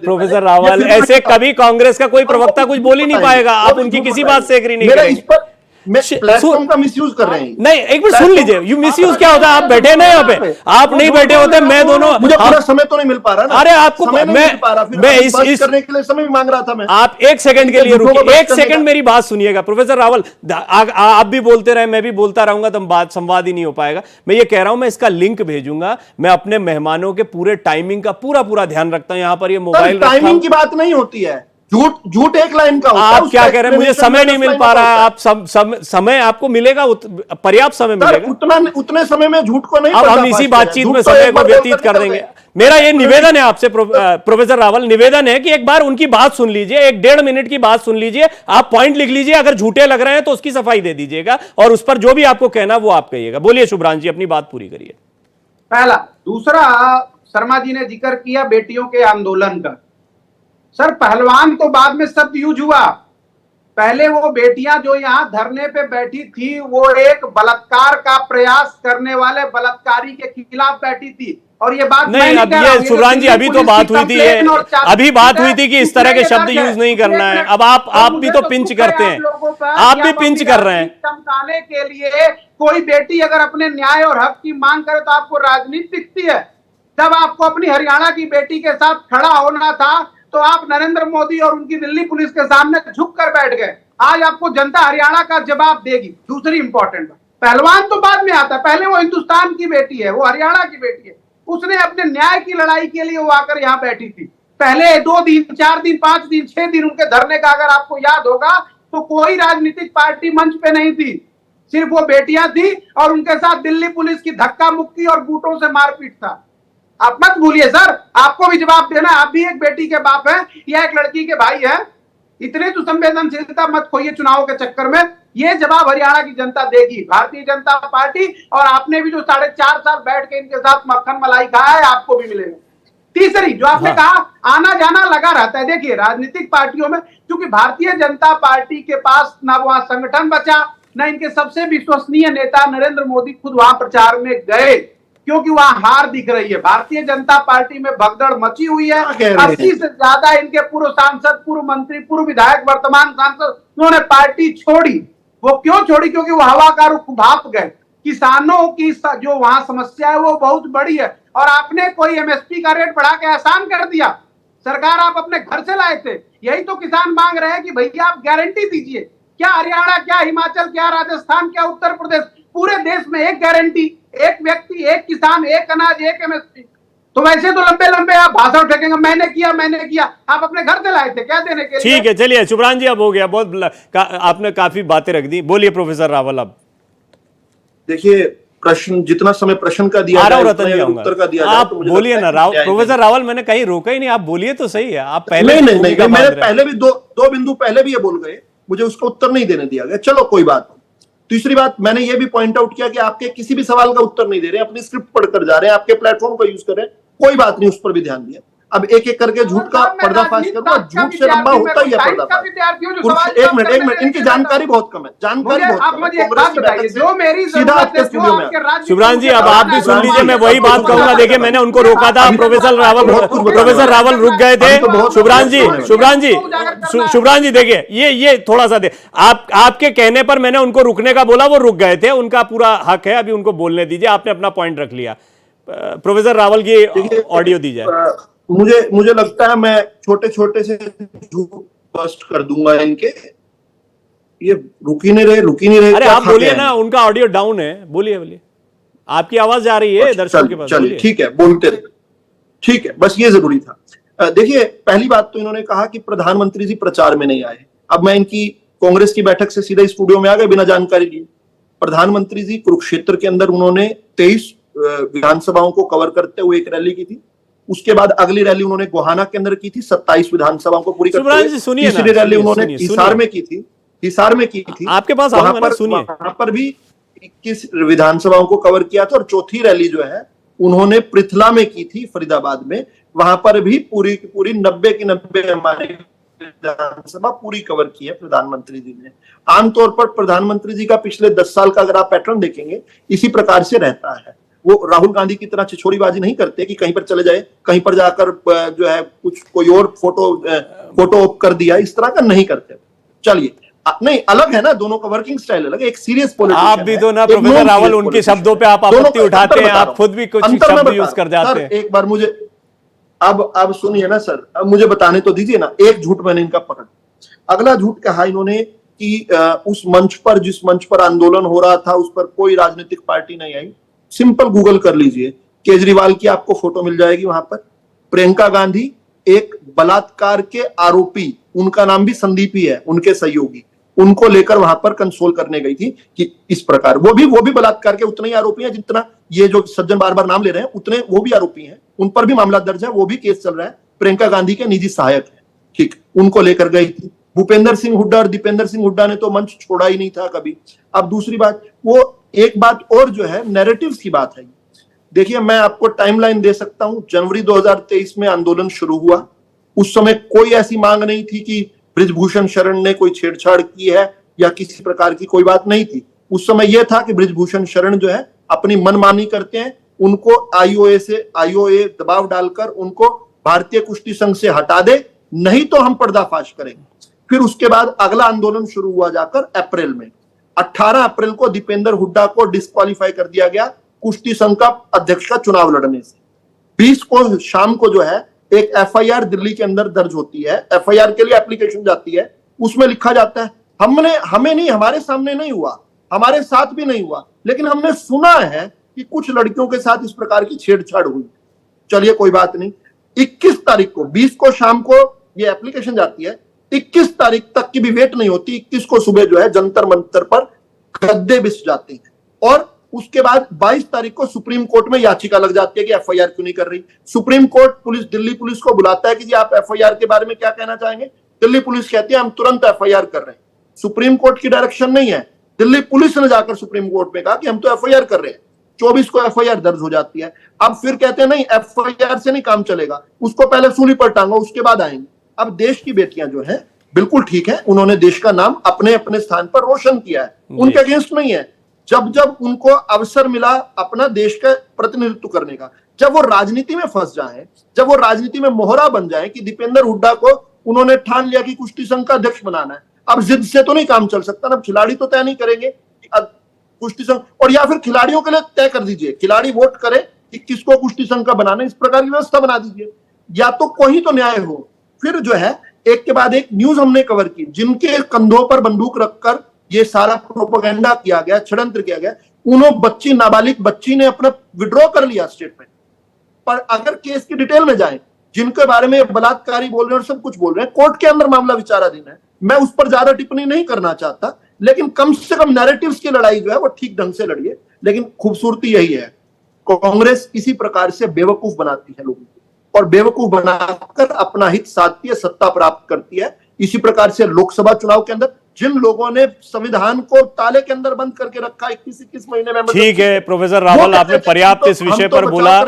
प्रोफेसर रावल, ऐसे कभी कांग्रेस का कोई प्रवक्ता कुछ बोल ही नहीं पाएगा, आप उनकी किसी बात से एग्री नहीं करेंगे।
प्लेटफॉर्म का मिसयूज कर रहे हैं।
नहीं, एक मिनट सुन लीजिए, यू मिसयूज क्या होता है? आप बैठे ना यहाँ पे, आप नहीं बैठे होते, मैं दोनों,
मुझे पूरा समय तो नहीं मिल पा रहा ना।
अरे आपको मैं
इस करने के लिए समय भी मांग रहा था मैं।
आप एक सेकंड के लिए रुकिए, एक सेकंड मेरी बात सुनिएगा प्रोफेसर रावल, आप भी बोलते रहे, मैं भी बोलता रहूंगा, तो बात संवाद ही नहीं हो पाएगा। मैं ये कह रहा हूं, मैं इसका लिंक भेजूंगा, मैं अपने मेहमानों के पूरे टाइमिंग का पूरा ध्यान रखता हूं। यहां पर ये मोबाइल
टाइमिंग की बात नहीं होती है, झूठ एक लाइन का होता है।
आप क्या कह रहे हैं? मुझे समय नहीं मिल पा रहा है। आप समय आपको मिलेगा, पर्याप्त समय मिलेगा।
उतने समय में झूठ को नहीं,
अब हम इसी बातचीत में समय को व्यतीत कर देंगे। मेरा ये निवेदन है आपसे प्रोफेसर रावल, निवेदन है कि एक बार उनकी बात सुन लीजिए, 1.5 मिनट की बात सुन लीजिए, आप पॉइंट लिख लीजिए, अगर झूठे लग रहे हैं तो उसकी सफाई दे दीजिएगा और उस पर जो भी आपको कहना वो आप कहिएगा। बोलिए शुभ्रांश जी, अपनी बात पूरी करिए।
पहला। दूसरा, शर्मा जी ने जिक्र किया बेटियों के आंदोलन का। सर, पहलवान तो बाद में शब्द यूज हुआ, पहले वो बेटियां जो यहाँ धरने पे बैठी थी, वो एक बलात्कार का प्रयास करने वाले बलात्कारी के खिलाफ बैठी थी। और ये बात
नहीं, अब ये शुभ्रांश जी अभी तो बात हुई थी, अभी बात हुई थी कि इस तरह के शब्द यूज नहीं करना है। अब आप भी तो पिंच करते हैं, आप भी पिंच कर रहे हैं।
चमकाने के लिए कोई बेटी अगर अपने न्याय और हक की मांग करे तो आपको राजनीति दिखती है। जब आपको अपनी हरियाणा की बेटी के साथ खड़ा होना था तो आप नरेंद्र मोदी और उनकी दिल्ली पुलिस के सामने झुक कर बैठ गए। आज आपको जनता हरियाणा का जवाब देगी। दूसरी इंपॉर्टेंट बात, पहलवान तो बाद में आता है, पहले वो हिंदुस्तान की बेटी है, वो हरियाणा की बेटी है, उसने अपने न्याय की लड़ाई के लिए वो आकर यहाँ बैठी थी। पहले 2 दिन, 4 दिन, 5 दिन, 6 दिन उनके धरने का अगर आपको याद होगा तो कोई राजनीतिक पार्टी मंच पे नहीं थी, सिर्फ वो बेटियां थी और उनके साथ दिल्ली पुलिस की धक्का मुक्की और बूटों से मारपीट था। आप मत भूलिए सर, आपको भी जवाब देना, आप भी एक बेटी के बाप हैं या एक लड़की के भाई हैं। इतने तो संवेदनशीलता मत खोइए चुनाव के चक्कर में। ये जवाब हरियाणा की जनता देगी, भारतीय जनता पार्टी। और आपने भी जो 4.5 साल बैठ के इनके साथ मक्खन मलाई खाया है, आपको भी मिलेगा। तीसरी, जो आपने कहा आना जाना लगा रहता है, देखिए राजनीतिक पार्टियों में, क्योंकि भारतीय जनता पार्टी के पास ना वहां संगठन बचा, ना इनके सबसे विश्वसनीय नेता नरेंद्र मोदी खुद वहां प्रचार में गए, क्योंकि वहां हार दिख रही है। भारतीय जनता पार्टी में भगदड़ मची हुई है। 80 से ज्यादा इनके पूर्व सांसद, पूर्व मंत्री, पूर्व विधायक, वर्तमान सांसद, उन्होंने पार्टी छोड़ी। वो क्यों छोड़ी? क्योंकि वो हवा का रुख भाप गए। किसानों की जो वहां समस्या है वो बहुत बड़ी है और आपने कोई एमएसपी का रेट बढ़ा के आसान कर दिया। सरकार आप अपने घर से लाए थे, यही तो किसान मांग रहे हैं कि भैया आप गारंटी दीजिए। क्या हरियाणा, क्या हिमाचल, क्या राजस्थान, क्या उत्तर प्रदेश, पूरे देश में एक गारंटी, एक व्यक्ति, एक किसान, एक अनाज, एक एमएसपी। तो वैसे तो लंबे लंबे आप भाषण फेंकेंगे, मैंने किया, आप अपने घर से लाए थे क्या देने के लिए?
ठीक है, चलिए शुभ्रान जी, अब हो गया, बहुत आपने काफी बातें रख दी। बोलिए प्रोफेसर रावल। अब
देखिए, प्रश्न जितना समय प्रश्न का दिया जाए, उतना ही उत्तर का दिया जाए,
आप
तो मुझे
बोलिए
लगता
ना
है कि
प्रोफेसर रावल, मैंने कहीं रोका ही नहीं, आप बोलिए तो सही है। आप पहले
नहीं, मैंने पहले भी दो बिंदु पहले भी ये बोल गए, मुझे उसका उत्तर नहीं देने दिया गया। चलो कोई बात नहीं। तीसरी बात, मैंने ये भी पॉइंट आउट किया कि आपके किसी भी सवाल का उत्तर नहीं दे रहे, अपनी स्क्रिप्ट पढ़कर जा रहे हैं, आपके प्लेटफॉर्म का यूज कर रहे हैं, कोई बात नहीं, उस पर भी ध्यान दिया। अब एक एक करके झूठ का पर्दाफाश करूंगा, झूठ से लंबा होता ही है पर्दाफाश। एक मिनट, इनकी जानकारी बहुत कम है, जानकारी बहुत कम है। कांग्रेस की बैठक से सीधा आपके स्टूडियो में
शुभ्रान जी, अब आप भी सुन लीजिए, मैं वही बात कहूंगा। देखिए, मैंने उनको रोका था, प्रोफेसर रावल रुक गए थे। शुभ्रान जी देखिए, ये थोड़ा सा आपके कहने पर मैंने उनको रुकने का बोला, वो रुक गए थे, उनका पूरा हक है, अभी उनको बोलने दीजिए। आपने अपना पॉइंट रख लिया, प्रोफेसर रावल की ऑडियो दी जाए।
मुझे लगता है मैं छोटे छोटे से झूठ बस्ट कर दूंगा इनके, ये रुक ही नहीं रहे।
अरे आप बोलिए ना, उनका ऑडियो डाउन है, बोलिए, आपकी आवाज जा रही है दर्शकों के पास।
चलिए ठीक है, बोलते रहे, ठीक है, बस ये जरूरी था। देखिए, पहली बात तो इन्होंने कहा कि प्रधानमंत्री जी प्रचार में नहीं आए। अब मैं इनकी कांग्रेस की बैठक से सीधा स्टूडियो में आ गए बिना जानकारी लिए। प्रधानमंत्री जी कुरुक्षेत्र के अंदर उन्होंने 23 विधानसभाओं को कवर करते हुए एक रैली की थी। उसके बाद अगली रैली उन्होंने गोहाना के अंदर की थी, 27 विधानसभाओं को पूरी करते हुए। तीसरी रैली उन्होंने हिसार में की थी।
आपके पास
वहां पर भी 21 विधानसभाओं को कवर किया था। और चौथी रैली जो है उन्होंने पृथला में की थी, फरीदाबाद में। वहां पर भी पूरी 90 की 90 हमारी विधानसभा पूरी कवर की है प्रधानमंत्री जी ने। आमतौर पर प्रधानमंत्री जी का पिछले 10 साल का अगर आप पैटर्न देखेंगे, इसी प्रकार से रहता है। वो राहुल गांधी की तरह छिछोरीबाजी नहीं करते कि कहीं पर चले जाए, कहीं पर जाकर जो है कुछ कोई और फोटो कर दिया, इस तरह का नहीं करते। चलिए, नहीं, अलग है ना, दोनों का वर्किंग स्टाइल अलग है। एक सीरियस पॉलिटिशियन,
आप भी तो ना प्रोफेसर रावल, उनके शब्दों पे आप आपत्ति उठाते हैं, आप खुद भी कुछ शब्द यूज कर जाते हैं।
एक बार मुझे अब सुनिए ना सर, अब मुझे बताने तो दीजिए ना। एक झूठ मैंने इनका पकड़, अगला झूठ कहा इन्होंने कि उस मंच पर, जिस मंच पर आंदोलन हो रहा था, उस पर कोई राजनीतिक पार्टी नहीं आई। सिंपल गूगल कर लीजिए, केजरीवाल की आपको फोटो मिल जाएगी वहां पर। प्रियंका गांधी एक बलात्कार के आरोपी, उनका नाम भी संदीप ही है, उनके सहयोगी, उनको लेकर वहां पर कंसोल करने गई थी कि इस प्रकार वो भी बलात्कार के उतने ही आरोपी हैं जितना ये जो सज्जन बार बार नाम ले रहे हैं, उतने वो भी आरोपी हैं। उन पर भी मामला दर्ज है, वो भी केस चल रहा है। प्रियंका गांधी के निजी सहायक है, ठीक, उनको लेकर गई थी। भूपेंद्र सिंह हुड्डा, और दीपेंद्र सिंह हुड्डा ने तो मंच छोड़ा ही नहीं था कभी। अब दूसरी बात, वो एक बात और जो है नैरेटिव्स की बात है। देखिए, मैं आपको टाइमलाइन दे सकता हूं। जनवरी 2023 में आंदोलन शुरू हुआ। उस समय कोई ऐसी मांग नहीं थी कि बृजभूषण शरण ने कोई छेड़छाड़ की है या किसी प्रकार की कोई बात नहीं थी। उस समय यह था कि बृजभूषण शरण जो है अपनी मनमानी करते हैं, उनको आईओए दबाव डालकर उनको भारतीय कुश्ती संघ से हटा दे, नहीं तो हम पर्दाफाश करेंगे। फिर उसके बाद अगला आंदोलन शुरू हुआ जाकर अप्रैल में। 18 अप्रैल को दीपेंद्र हुड्डा को डिस्क्वालीफाई कर दिया गया कुश्ती संघ का अध्यक्ष का चुनाव लड़ने से। 20 को शाम को जो है एक एफआईआर दिल्ली के अंदर दर्ज होती है। एफआईआर के लिए एप्लीकेशन जाती है, उसमें लिखा जाता है हमें नहीं, हमारे सामने नहीं हुआ, हमारे साथ भी नहीं हुआ, लेकिन हमने सुना है कि कुछ लड़कियों के साथ इस प्रकार की छेड़छाड़ हुई। चलिए कोई बात नहीं। 21 तारीख को, 20 को शाम को ये एप्लीकेशन जाती है, 21 तारीख तक की भी वेट नहीं होती। 21 को सुबह जो है जंतर मंतर पर गद्दे बिछ जाते हैं। और उसके बाद 22 तारीख को सुप्रीम कोर्ट में याचिका लग जाती है कि एफआईआर क्यों नहीं कर रही। सुप्रीम कोर्ट दिल्ली पुलिस को बुलाता है कि जी आप एफआईआर के बारे में क्या कहना चाहेंगे। दिल्ली पुलिस कहती है हम तुरंत एफआईआर कर रहे हैं। सुप्रीम कोर्ट की डायरेक्शन नहीं है, दिल्ली पुलिस ने जाकर सुप्रीम कोर्ट में कहा कि हम तो एफआईआर कर रहे हैं। 24 को एफआईआर दर्ज हो जाती है। अब फिर कहते हैं नहीं, एफआईआर से नहीं काम चलेगा, उसको पहले सूली पर टांगो, उसके बाद आएंगे। अब देश की बेटियां जो है बिल्कुल ठीक है, उन्होंने देश का नाम अपने अपने स्थान पर रोशन किया है, उनके अगेंस्ट नहीं है। जब उनको अवसर मिला अपना देश का प्रतिनिधित्व करने का, जब वो राजनीति में फंस जाए, जब वो राजनीति में मोहरा बन जाए कि दीपेंद्र हुड्डा को उन्होंने ठान लिया कि कुश्ती संघ का अध्यक्ष बनाना है, अब जिद से तो नहीं काम चल सकता ना। खिलाड़ी तो तय नहीं करेंगे कुश्ती संघ, और या फिर खिलाड़ियों के लिए तय कर दीजिए, खिलाड़ी वोट करे कि किसको कुश्ती संघ का बनाना है, इस प्रकार की व्यवस्था बना दीजिए, या तो कोई तो न्याय हो। फिर जो है एक के बाद एक न्यूज हमने कवर की, जिनके कंधों पर बंदूक रखकर ये सारा प्रोपेगेंडा किया गया, षड्यंत्र किया गया। उन्होंने नाबालिग बच्ची ने अपना विड्रॉ कर लिया स्टेटमेंट। पर अगर केस की डिटेल में जाए, जिनके बारे में बलात्कारी बोल रहे हैं और सब कुछ बोल रहे हैं, कोर्ट के अंदर मामला विचाराधीन है। मैं उस पर ज्यादा टिप्पणी नहीं करना चाहता, लेकिन कम से कम नैरेटिव्स की लड़ाई जो है वो ठीक ढंग से लड़िए। लेकिन खूबसूरती यही है, कांग्रेस इसी प्रकार से बेवकूफ बनाती है लोगों को, और बेवकूफ बनाकर अपना हित साधती है, सत्ता प्राप्त करती है। इसी प्रकार से लोकसभा चुनाव के अंदर जिन लोगों ने संविधान को ताले के अंदर बंद करके रखा 21 महीने में,
ठीक है प्रोफेसर रावल, आपने पर्याप्त इस विषय पर बोला,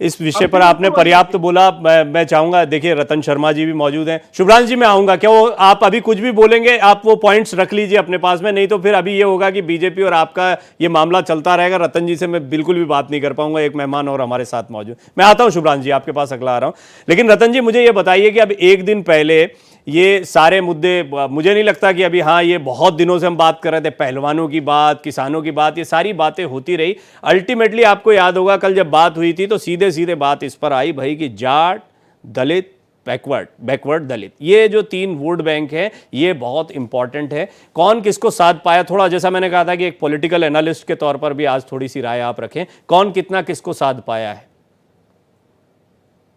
इस विषय पर आपने पर्याप्त बोला। मैं चाहूंगा, देखिए रतन शर्मा जी भी मौजूद हैं। शुभ्रांश जी मैं आऊंगा, क्या वो आप अभी कुछ भी बोलेंगे, आप वो पॉइंट्स रख लीजिए अपने पास में, नहीं तो फिर अभी ये होगा कि बीजेपी और आपका ये मामला चलता रहेगा। रतन जी से मैं बिल्कुल भी बात नहीं कर पाऊंगा, एक मेहमान और हमारे साथ मौजूद। मैं आता हूं शुभ्रांश जी, आपके पास अगला आ रहा हूं। लेकिन रतन जी मुझे ये बताइए कि अब एक दिन पहले ये सारे मुद्दे, मुझे नहीं लगता कि अभी, हाँ ये बहुत दिनों से हम बात कर रहे थे, पहलवानों की बात, किसानों की बात, ये सारी बातें होती रही। अल्टीमेटली आपको याद होगा कल जब बात हुई थी तो सीधे सीधे बात इस पर आई भाई कि जाट, दलित, बैकवर्ड दलित, ये जो 3 वोट बैंक है ये बहुत इंपॉर्टेंट है। कौन किसको साथ पाया, थोड़ा जैसा मैंने कहा था कि एक पॉलिटिकल एनालिस्ट के तौर पर भी आज थोड़ी सी राय आप रखें, कौन कितना किसको साथ पाया है?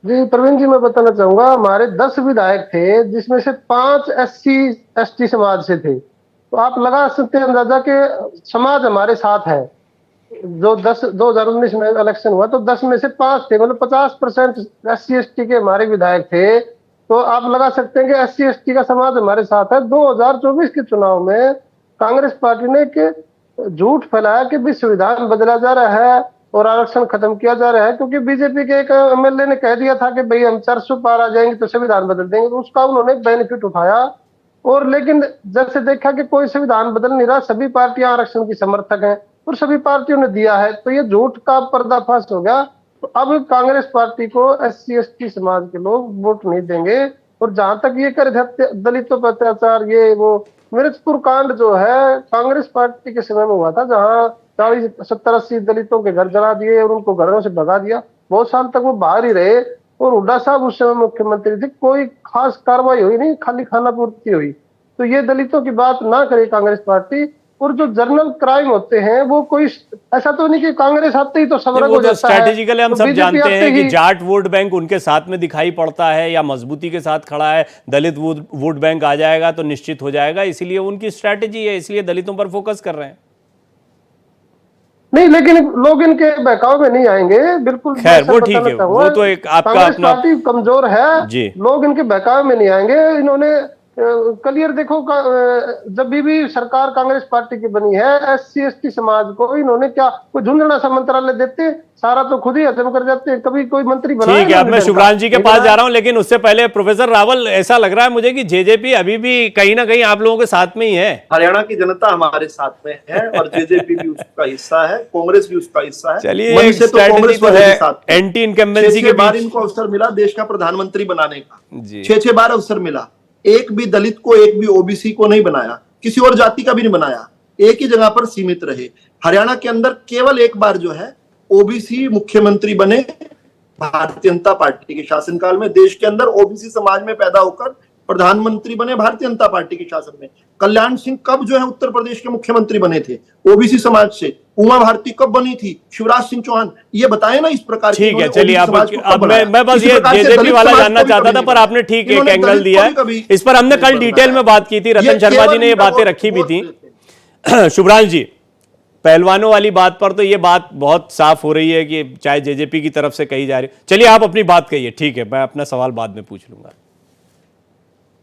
जी प्रवीण जी, मैं बताना चाहूंगा, हमारे 10 विधायक थे जिसमें से 5 SC ST समाज से थे। तो आप लगा सकते हैं अंदाजा कि समाज हमारे साथ है। जो 2019 में इलेक्शन हुआ तो 10 में से 5 थे, मतलब 50% SC ST के हमारे विधायक थे। तो आप लगा सकते हैं कि SC ST का समाज हमारे साथ है। 2024 के चुनाव में कांग्रेस पार्टी ने एक झूठ फैलाया कि भी संविधान बदला जा रहा है और आरक्षण खत्म किया जा रहा है, क्योंकि बीजेपी के एक MLA ने कह दिया था कि भाई हम 400 पार आ जाएंगे तो संविधान बदल देंगे, तो उसका उन्होंने बेनिफिट उठाया। और लेकिन जैसे देखा कि कोई संविधान बदल नहीं रहा, सभी पार्टियां आरक्षण की समर्थक हैं और सभी पार्टियों ने दिया है, तो ये झूठ का पर्दाफाश हो गया। तो अब कांग्रेस पार्टी को SC ST समाज के लोग वोट नहीं देंगे। और जहां तक ये कर दलितों पर अत्याचार, ये वो मिर्चपुर कांड जो है कांग्रेस पार्टी के समय में हुआ था, जहां 40, 70, 80 दलितों के घर जला दिए और उनको घरों से भगा दिया। बहुत साल तक वो बाहर ही रहे और हुड्डा साहब उस समय मुख्यमंत्री थे, कोई खास कार्रवाई हुई नहीं, खाली खाना पूर्ति हुई। तो ये दलितों की बात ना करे कांग्रेस पार्टी। और जो जर्नल क्राइम होते हैं वो कोई ऐसा तो नहीं कि कांग्रेस आते ही तो सब रंग हो जाता है।
स्ट्रेटेजिकली हम
तो
सब जानते हैं कि
ही
जाट वोट बैंक उनके साथ में दिखाई पड़ता है या मजबूती के साथ खड़ा है, दलित वोट बैंक आ जाएगा तो निश्चित हो जाएगा, इसीलिए उनकी स्ट्रैटेजी है, इसलिए दलितों पर फोकस कर रहे हैं।
नहीं, लेकिन लोग इनके बहकाव में नहीं आएंगे, बिल्कुल।
खैर वो ठीक है, वो तो एक आपका अपना
पार्टी कमजोर है जी, लोग इनके बहकाव में नहीं आएंगे। इन्होंने क्लियर देखो, जब भी सरकार कांग्रेस पार्टी की बनी है, SC ST समाज को इन्होंने क्या कोई झुंझुना सा मंत्रालय देते, सारा तो खुद ही हजम कर जाते हैं, कभी कोई मंत्री बना।
ठीक है, अब मैं शुभ्रांश जी के पास जा रहा हूं, लेकिन उससे पहले प्रोफेसर रावल, ऐसा लग रहा है मुझे कि JJP अभी भी कहीं ना कहीं आप लोगों के साथ में ही है।
हरियाणा की जनता हमारे साथ में है और JJP भी उसका हिस्सा है, कांग्रेस भी उसका हिस्सा है।
चलिए, कांग्रेस तो है, एंटी इनकम्बेंसी के
बार इनको अवसर मिला देश का प्रधानमंत्री बनाने का, 6 बार अवसर मिला। एक भी दलित को, एक भी OBC को नहीं बनाया, किसी और जाति का भी नहीं बनाया, एक ही जगह पर सीमित रहे। हरियाणा के अंदर केवल एक बार जो है OBC मुख्यमंत्री बने भारतीय जनता पार्टी के शासनकाल में। देश के अंदर OBC समाज में पैदा होकर प्रधानमंत्री बने भारतीय जनता पार्टी के शासन में। कल्याण सिंह कब जो है उत्तर प्रदेश के मुख्यमंत्री बने थे OBC समाज से। उमा भारती कब बनी थी, शिवराज सिंह चौहान, ये बताए ना इस प्रकार।
ठीक है, चलिए अब मैं बस ये JJP वाला जानना चाहता था, पर आपने ठीक एक एंगल दिया है इस पर। हमने कल डिटेल में बात की थी, रतन शर्मा जी ने ये बातें रखी भी थी। शुभ्रांश जी, पहलवानों वाली बात पर तो ये बात बहुत साफ हो रही है कि चाहे JJP की तरफ से कही जा रही। चलिए आप अपनी बात कहिए, ठीक है, मैं अपना सवाल बाद में पूछ लूंगा।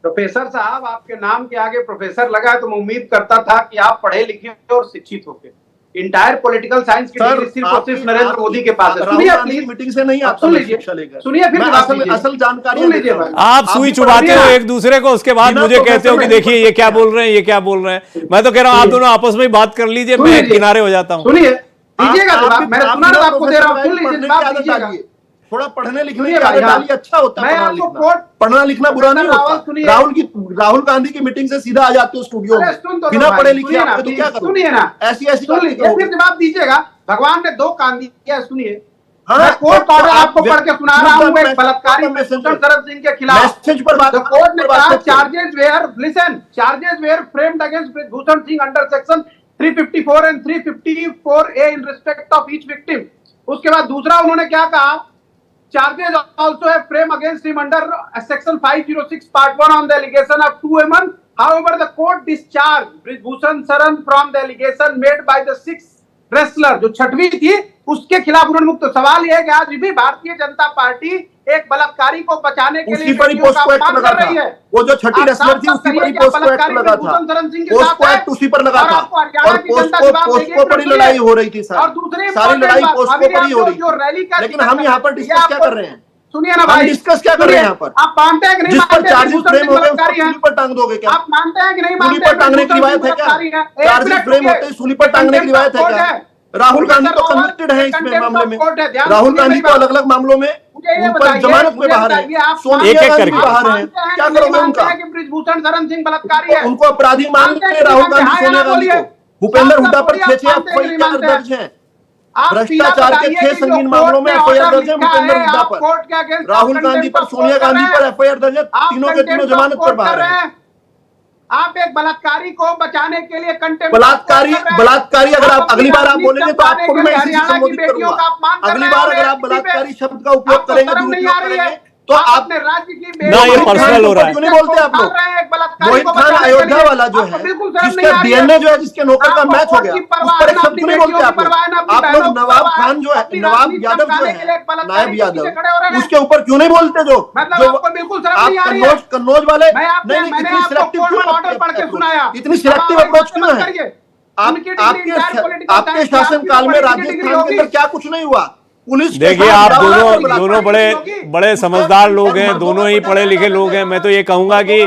प्रोफेसर साहब, आपके नाम के आगे प्रोफेसर लगा है तो मैं उम्मीद करता था कि आप पढ़े लिखे और शिक्षित होके। इंटायर पॉलिटिकल साइंस की डिग्री सिर्फ और सिर्फ नरेंद्र मोदी के पास है। सुनिए प्लीज,
मीटिंग से नहीं आप
सुन लीजिए, सुनिए फिर
असल जानकारी सुन लीजिए।
आप सुई चुभाते हो एक दूसरे को, उसके बाद मुझे कहते हो कि देखिए ये क्या बोल रहे हैं, ये क्या बोल रहे हैं। मैं तो कह रहा हूँ आप दोनों आपस में बात कर लीजिए, मैं किनारे हो जाता हूँ।
सुनिए, दीजिएगा जवाब, मैंने सुना ना आपको दे रहा हूँ, सुन लीजिए जवाब दीजिएगा।
थोड़ा पढ़ने लिखने की आदत डालिए, अच्छा होता है पढ़ना लिखना बुरा नहीं होता। राहुल गांधी की मीटिंग से सीधा आ जाते हो स्टूडियो में बिना पढ़े लिखे, आप तो क्या करोगे?
सुनिए ना,
ऐसी
फिर जवाब दीजिएगा। भगवान ने 2 कान दिया, सुनिए। मैं कोर्ट ऑर्डर आपको पढ़ के सुना रहा हूँ, एक बलात्कारी शरद सिंह के खिलाफ। कोर्ट ने कहा charges were framed against Bhushan Singh under section 354 and 354A in respect of each victim. उसके बाद दूसरा उन्होंने क्या कहा charges also have framed against him under section 506 part 1 on the allegation of 2M1. However, the court discharged Brijbhushan Saran from the allegation made by the sixth wrestler, जो छठवीं थी, उसके खिलाफ उन्होंने मुक्त। सवाल यह है कि आज भी भारतीय जनता पार्टी एक बलात्कारी को बचाने के लिए
उसी पर ही पोस्को एक्ट लगा था। वो जो छठी रेसलर थी उसी पर ही पोस्को एक्ट लगा था। पोस्को एक्ट उसी पर लगा था और पोस्को पर ही लड़ाई हो रही थी। सारी लड़ाई पोस्को पर ही हो रही थी। लेकिन हम यहाँ पर डिस्कस क्या कर रहे हैं?
सुनिए ना भाई,
डिस्कस क्या कर रहे हैं यहाँ पर?
आप मानते हैं कि नहीं मानते?
चार्जेस फ्रेम हो गए सूली पर टांग दोगे क्या?
आप मानते हैं कि नहीं मानते?
सूली पर टांगने की रिवायत है क्या? चार्जेस फ्रेम होते ही सूली पर टांगने की रिवायत है क्या? राहुल गांधी तो कन्विक्टेड है इसमें मामले में। राहुल गांधी तो अलग अलग मामलों में ऊपर जमानत में बाहर है, सोनिया गांधी बाहर है। क्या करोगे उनका?
ब्रिजभूषण शरण सिंह बलात्कारी है,
उनको अपराधी मानते हैं राहुल गांधी, सोनिया गांधी को। भूपेंद्र हुड्डा पर 6 एफआईआर दर्ज है। भ्रष्टाचार के 6 संगीन मामलों में एफआईआर दर्ज है भूपेंद्र हुड्डा पर, राहुल गांधी पर, सोनिया गांधी पर एफआईआर दर्ज है। तीनों के तीनों जमानत पर बाहर है।
आप एक बलात्कारी को बचाने के लिए
बलात्कारी अगर आप अगली बार आप बोलेंगे तो आपको भी मैं इसी से संबोधित करूंगा। अगली बार अगर आप बलात्कारी शब्द का उपयोग करेंगे, दुरुपयोग करेंगे, तो आप
राज्य की
ना, ये पर्सनल हो रहा है।
क्यों नहीं बोलते आप लोग? मोहित खान अयोध्या वाला जो है, जिसका डीएनए जो है, जिसके नौकर का मैच हो गया, उस पर एक शब्द क्यों नहीं बोलते आप लोग? आप लोग नवाब खान जो है, नवाब यादव जो है, नायब यादव, उसके ऊपर क्यों नहीं बोलते? जो आप कन्नौज वाले, नहीं, इतनी सिलेक्टिव क्यों? इतनी सिलेक्टिव अप्रोच क्यों है? आपके शासनकाल में राजस्थान के अंदर क्या कुछ नहीं हुआ? पुलिस,
देखिए, आप दोनों बड़े समझदार लोग हैं, दोनों ही पढ़े लिखे लोग हैं। मैं तो ये कहूंगा कि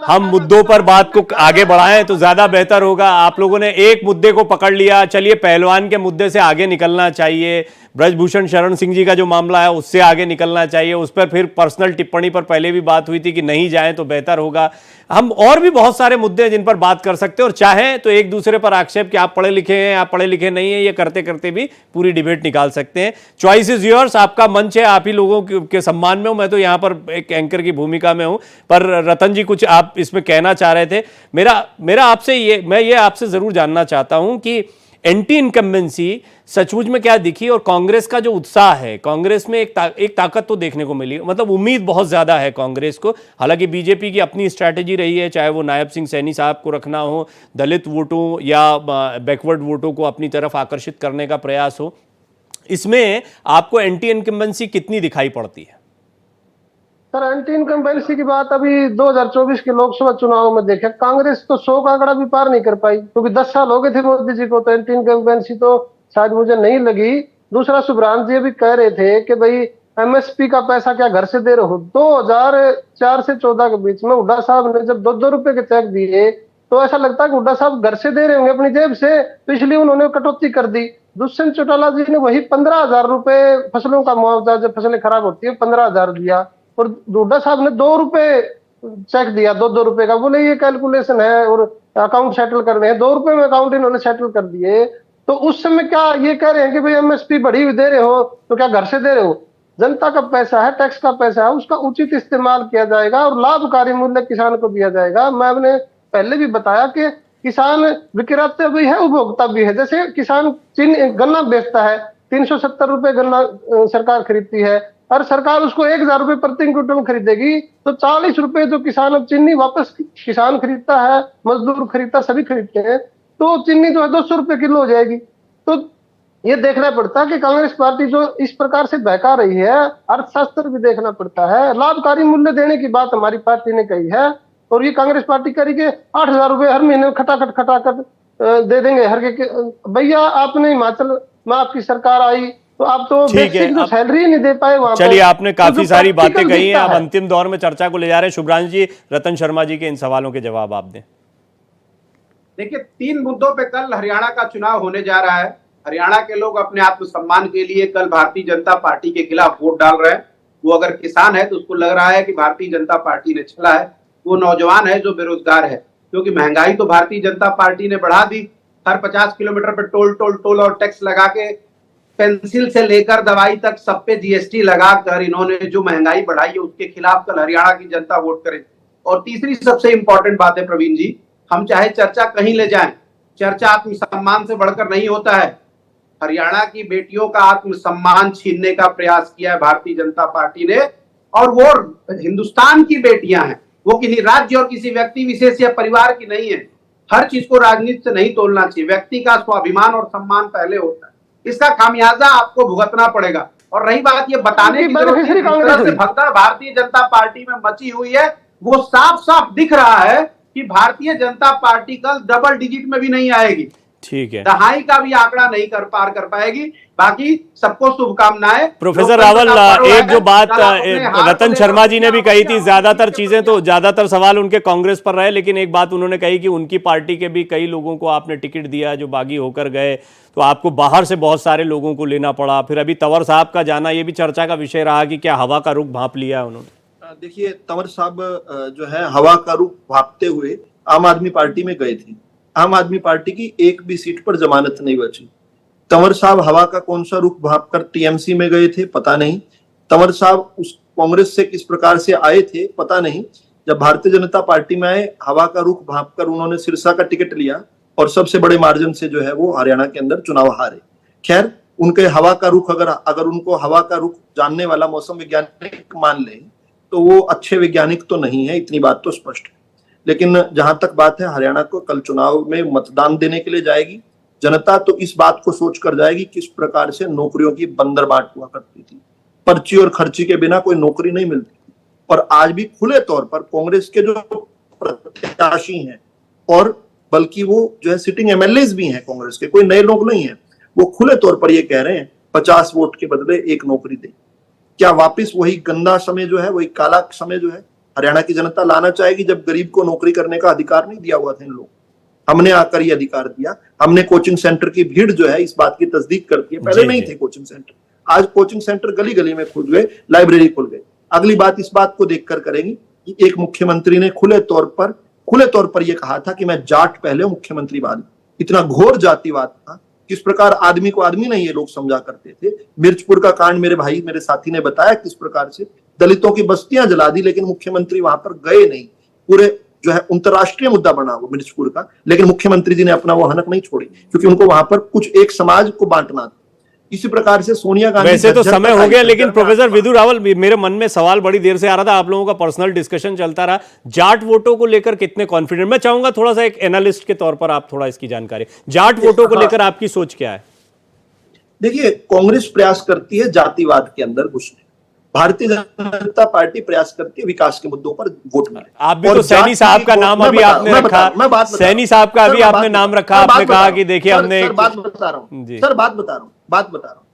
हम मुद्दों पर बात को आगे बढ़ाएं तो ज्यादा बेहतर होगा। आप लोगों ने एक मुद्दे को पकड़ लिया, चलिए पहलवान के मुद्दे से आगे निकलना चाहिए। ब्रजभूषण शरण सिंह जी का जो मामला है उससे आगे निकलना चाहिए। उस पर फिर पर्सनल टिप्पणी पर पहले भी बात हुई थी कि नहीं जाएं तो बेहतर होगा। हम और भी बहुत सारे मुद्दे हैं जिन पर बात कर सकते हैं, और चाहें तो एक दूसरे पर आक्षेप कि आप पढ़े लिखे हैं, आप पढ़े लिखे नहीं हैं, ये करते करते भी पूरी डिबेट निकाल सकते हैं। चॉइस इज योर्स, आपका मंच है, आप ही लोगों के सम्मान में हूं। मैं तो यहां पर एक एंकर की भूमिका में हूं। पर रतन जी कुछ आप इसमें कहना चाह रहे थे। मेरा आपसे मैं ये आपसे जरूर जानना चाहता हूं कि एंटी इनकम्बेंसी सचमुच में क्या दिखी, और कांग्रेस का जो उत्साह है, कांग्रेस में एक ताकत तो देखने को मिली, मतलब उम्मीद बहुत ज्यादा है कांग्रेस को। हालांकि बीजेपी की अपनी स्ट्रैटेजी रही है, चाहे वो नायब सिंह सैनी साहब को रखना हो, दलित वोटों या बैकवर्ड वोटों को अपनी तरफ आकर्षित करने का प्रयास हो। इसमें आपको एंटी इनकम्बेंसी कितनी दिखाई पड़ती है?
सर, एंटी इनकम्बेंसी की बात अभी 2024 के लोकसभा चुनाव में देखे, कांग्रेस तो 100 का आंकड़ा भी पार नहीं कर पाई, क्योंकि 10 साल हो गए थे मोदी जी को, तो एंटी इनकम्बेंसी तो शायद मुझे नहीं लगी। दूसरा, सुब्रांत जी भी कह रहे थे कि भाई एमएसपी का पैसा क्या घर से दे रहे हो? 2004 से 14 के बीच में हुड्डा साहब ने जब 2-2 रुपए के चेक दिए तो ऐसा लगता है कि हुड्डा साहब घर से दे रहे होंगे अपनी जेब से, तो इसलिए उन्होंने कटौती कर दी। दुष्यंत चौटाला जी ने वही 15,000 रुपए फसलों का मुआवजा, जब फसलें खराब होती है, 15,000 दिया, और हुड्डा साहब ने 2 रुपए चेक दिया, 2-2 रुपए का। बोले ये कैलकुलेशन है और अकाउंट सेटल करने हैं, 2 रुपए में अकाउंट इन्होंने सेटल कर दिए। तो उस समय क्या ये कह रहे हैं कि भाई एमएसपी बढ़ी हुई दे रहे हो तो क्या घर से दे रहे हो? जनता का पैसा है, टैक्स का पैसा है, उसका उचित इस्तेमाल किया जाएगा और लाभकारी मूल्य किसान को दिया जाएगा। मैंने पहले भी बताया कि किसान विक्रेता भी है, उपभोक्ता भी है। जैसे किसान गन्ना बेचता है, 370 रुपए गन्ना सरकार खरीदती है, और सरकार उसको 1,000 रुपए प्रति क्विंटल खरीदेगी, तो 40 रुपए जो किसान अब चीनी वापस किसान खरीदता है, मजदूर खरीदता, सभी खरीदते हैं, तो चीनी जो है 200 रुपए किलो हो जाएगी। तो ये देखना पड़ता है कि कांग्रेस पार्टी जो इस प्रकार से बहका रही है, अर्थशास्त्र भी देखना पड़ता है। लाभकारी मूल्य देने की बात हमारी पार्टी ने कही है, और ये कांग्रेस पार्टी करी के 8,000 रुपए हर महीने खटाखट दे देंगे हर के। भैया, आपने हिमाचल में आपकी सरकार आई तो आप तो बेसिक जो सैलरी नहीं दे पाए वहां।
चलिए, आपने काफी सारी बातें कही हैं। अब अंतिम दौर में चर्चा को ले जा रहे हैं। शुभ्रांश जी, रतन शर्मा जी के इन सवालों के जवाब आप दें।
देखिए, 3 मुद्दों पे कल हरियाणा का चुनाव होने जा रहा है। हरियाणा के लोग अपने आत्मसम्मान के लिए कल भारतीय जनता पार्टी के खिलाफ वोट डाल रहे हैं। वो अगर किसान है तो उसको लग रहा है कि भारतीय जनता पार्टी ने छला है। वो नौजवान है जो बेरोजगार है, क्योंकि महंगाई तो भारतीय जनता पार्टी ने बढ़ा दी। हर 50 किलोमीटर पे टोल और टैक्स लगा के, पेंसिल से लेकर दवाई तक सब पे जीएसटी लगाकर इन्होंने जो महंगाई बढ़ाई है, उसके खिलाफ कल हरियाणा की जनता वोट करे। और तीसरी सबसे इंपॉर्टेंट बात है प्रवीण जी, हम चाहे चर्चा कहीं ले जाएं, चर्चा आत्मसम्मान से बढ़कर नहीं होता है। हरियाणा की बेटियों का आत्मसम्मान छीनने का प्रयास किया है भारतीय जनता पार्टी ने। और वो हिंदुस्तान की बेटियां हैं, वो किसी राज्य और किसी व्यक्ति विशेष या परिवार की नहीं है। हर चीज को राजनीति से नहीं तोलना चाहिए, व्यक्ति का स्वाभिमान और सम्मान पहले होता है। इसका खामियाजा आपको भुगतना पड़ेगा। और रही बात ये बताने की जरूरत है, जिस तरह से भगदड़ भारतीय जनता पार्टी में मची हुई है, वो साफ साफ दिख रहा है कि भारतीय जनता पार्टी कल डबल डिजिट में भी नहीं आएगी,
ठीक है,
दहाई का भी आंकड़ा नहीं पार कर पाएगी। बाकी सबको शुभकामनाएं।
प्रोफेसर रावल, एक जो बात रतन शर्मा जी ने भी कही थी, ज्यादातर सवाल उनके कांग्रेस पर रहे, लेकिन एक बात उन्होंने कही कि उनकी पार्टी के भी कई लोगों को आपने टिकट दिया जो बागी होकर गए, तो आपको बाहर से बहुत सारे लोगों को लेना पड़ा। फिर अभी तंवर साहब का जाना, ये भी चर्चा का विषय रहा कि क्या हवा का रुख भांप लिया उन्होंने।
देखिए, तंवर साहब जो है हवा का रुख भांपते हुए आम आदमी पार्टी में गए थे। आम आदमी पार्टी की एक भी सीट पर जमानत नहीं बची। तंवर साहब हवा का कौन सा रुख भांप कर टीएमसी में गए थे, पता नहीं। तंवर साहब उस कांग्रेस से किस प्रकार से आए थे, पता नहीं। जब भारतीय जनता पार्टी में आए, हवा का रुख भांप कर उन्होंने सिरसा का टिकट लिया और सबसे बड़े मार्जिन से जो है वो हरियाणा के अंदर चुनाव हारे। खैर, उनके हवा का रुख अगर उनको हवा का रुख जानने वाला मौसम वैज्ञानिक मान ले तो वो अच्छे वैज्ञानिक तो नहीं है, इतनी बात तो स्पष्ट है। लेकिन जहां तक बात है, हरियाणा को कल चुनाव में मतदान देने के लिए जाएगी जनता, तो इस बात को सोच कर जाएगी किस प्रकार से नौकरियों की बंदरबाट हुआ करती थी। पर्ची और खर्ची के बिना कोई नौकरी नहीं मिलती। और आज भी खुले तौर पर कांग्रेस के जो प्रत्याशी हैं, और बल्कि वो जो है सिटिंग एमएलए भी हैं कांग्रेस के, कोई नए लोग नहीं है, वो खुले तौर पर ये कह रहे हैं 50 वोट के बदले 1 नौकरी दे। क्या वापिस वही गंदा समय जो है, वही काला समय जो है हरियाणा की जनता लाना चाहेगी, जब गरीब को नौकरी करने का अधिकार नहीं दिया हुआ था इन लोग? हमने आकर ये अधिकार दिया। हमने कोचिंग सेंटर की भीड़ जो है इस बात की तस्दीक करती है, पहले नहीं थे कोचिंग सेंटर, आज कोचिंग सेंटर गली गली में खुल गए, लाइब्रेरी खुल गए। अगली बात इस बात को देखकर करेंगी कि एक मुख्यमंत्री ने खुले तौर पर यह कहा था कि मैं जाट पहले मुख्यमंत्री बाद। इतना घोर जातिवाद था, किस प्रकार आदमी को आदमी नहीं ये लोग समझा करते थे। मिर्चपुर का कांड मेरे साथी ने बताया किस प्रकार से दलितों की बस्तियां जला दी, लेकिन मुख्यमंत्री वहां पर गए नहीं। पूरे जो है अंतरराष्ट्रीय मुद्दा बना वो मिर्चपुर का, लेकिन मुख्यमंत्री जी ने अपना वो हनक नहीं छोड़ी, क्योंकि उनको वहां पर कुछ एक समाज को बांटना था। इसी प्रकार से सोनिया गांधी,
वैसे तो समय हो गया, लेकिन प्रोफेसर विदु रावल, मेरे मन में सवाल बड़ी देर से आ रहा था, आप लोगों का पर्सनल डिस्कशन चलता रहा, जाट वोटों को लेकर कितने कॉन्फिडेंट? मैं चाहूंगा थोड़ा सा एक एनालिस्ट के तौर पर आप थोड़ा इसकी जानकारी, जाट वोटों को लेकर आपकी सोच क्या है?
देखिए, कांग्रेस प्रयास करती है जातिवाद के अंदर घुसने, भारतीय जनता पार्टी प्रयास करती है विकास के मुद्दों पर वोट मिले।
आप भी तो सैनी साहब का नाम अभी आपने रखा, सैनी साहब का अभी आपने नाम रखा, आपने कहा कि देखिए हमने
बात बता रहा हूं।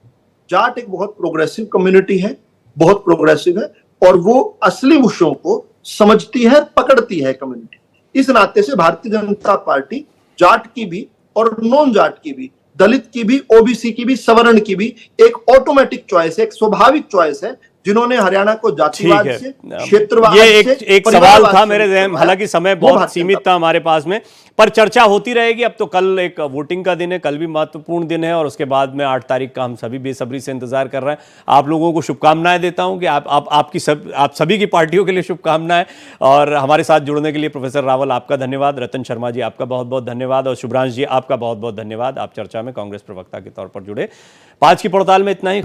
जाट एक बहुत प्रोग्रेसिव कम्युनिटी है, बहुत प्रोग्रेसिव है, और वो असली विषयों को समझती है, पकड़ती है कम्युनिटी। इस नाते से भारतीय जनता पार्टी जाट की भी और नॉन जाट की भी, दलित की भी, ओबीसी की भी, सवर्ण की भी एक ऑटोमेटिक चॉइस है, एक स्वाभाविक चॉइस है, जिन्होंने हरियाणा को जातिवाद से, क्षेत्रवाद
ये
से,
एक सवाल था मेरे जहन, हालांकि समय बहुत सीमित था हमारे पास में, पर चर्चा होती रहेगी। अब तो कल एक वोटिंग का दिन है, कल भी महत्वपूर्ण दिन है, और उसके बाद में 8 तारीख का हम सभी बेसब्री से इंतजार कर रहे हैं। आप लोगों को शुभकामनाएं देता हूं कि आप सभी की पार्टियों के लिए शुभकामनाएं, और हमारे साथ जुड़ने के लिए प्रोफेसर रावल आपका धन्यवाद, रतन शर्मा जी आपका बहुत बहुत धन्यवाद, और शुभ्रांश जी आपका बहुत बहुत धन्यवाद। आप चर्चा में कांग्रेस प्रवक्ता के तौर पर जुड़े। 5 की पड़ताल में इतना ही।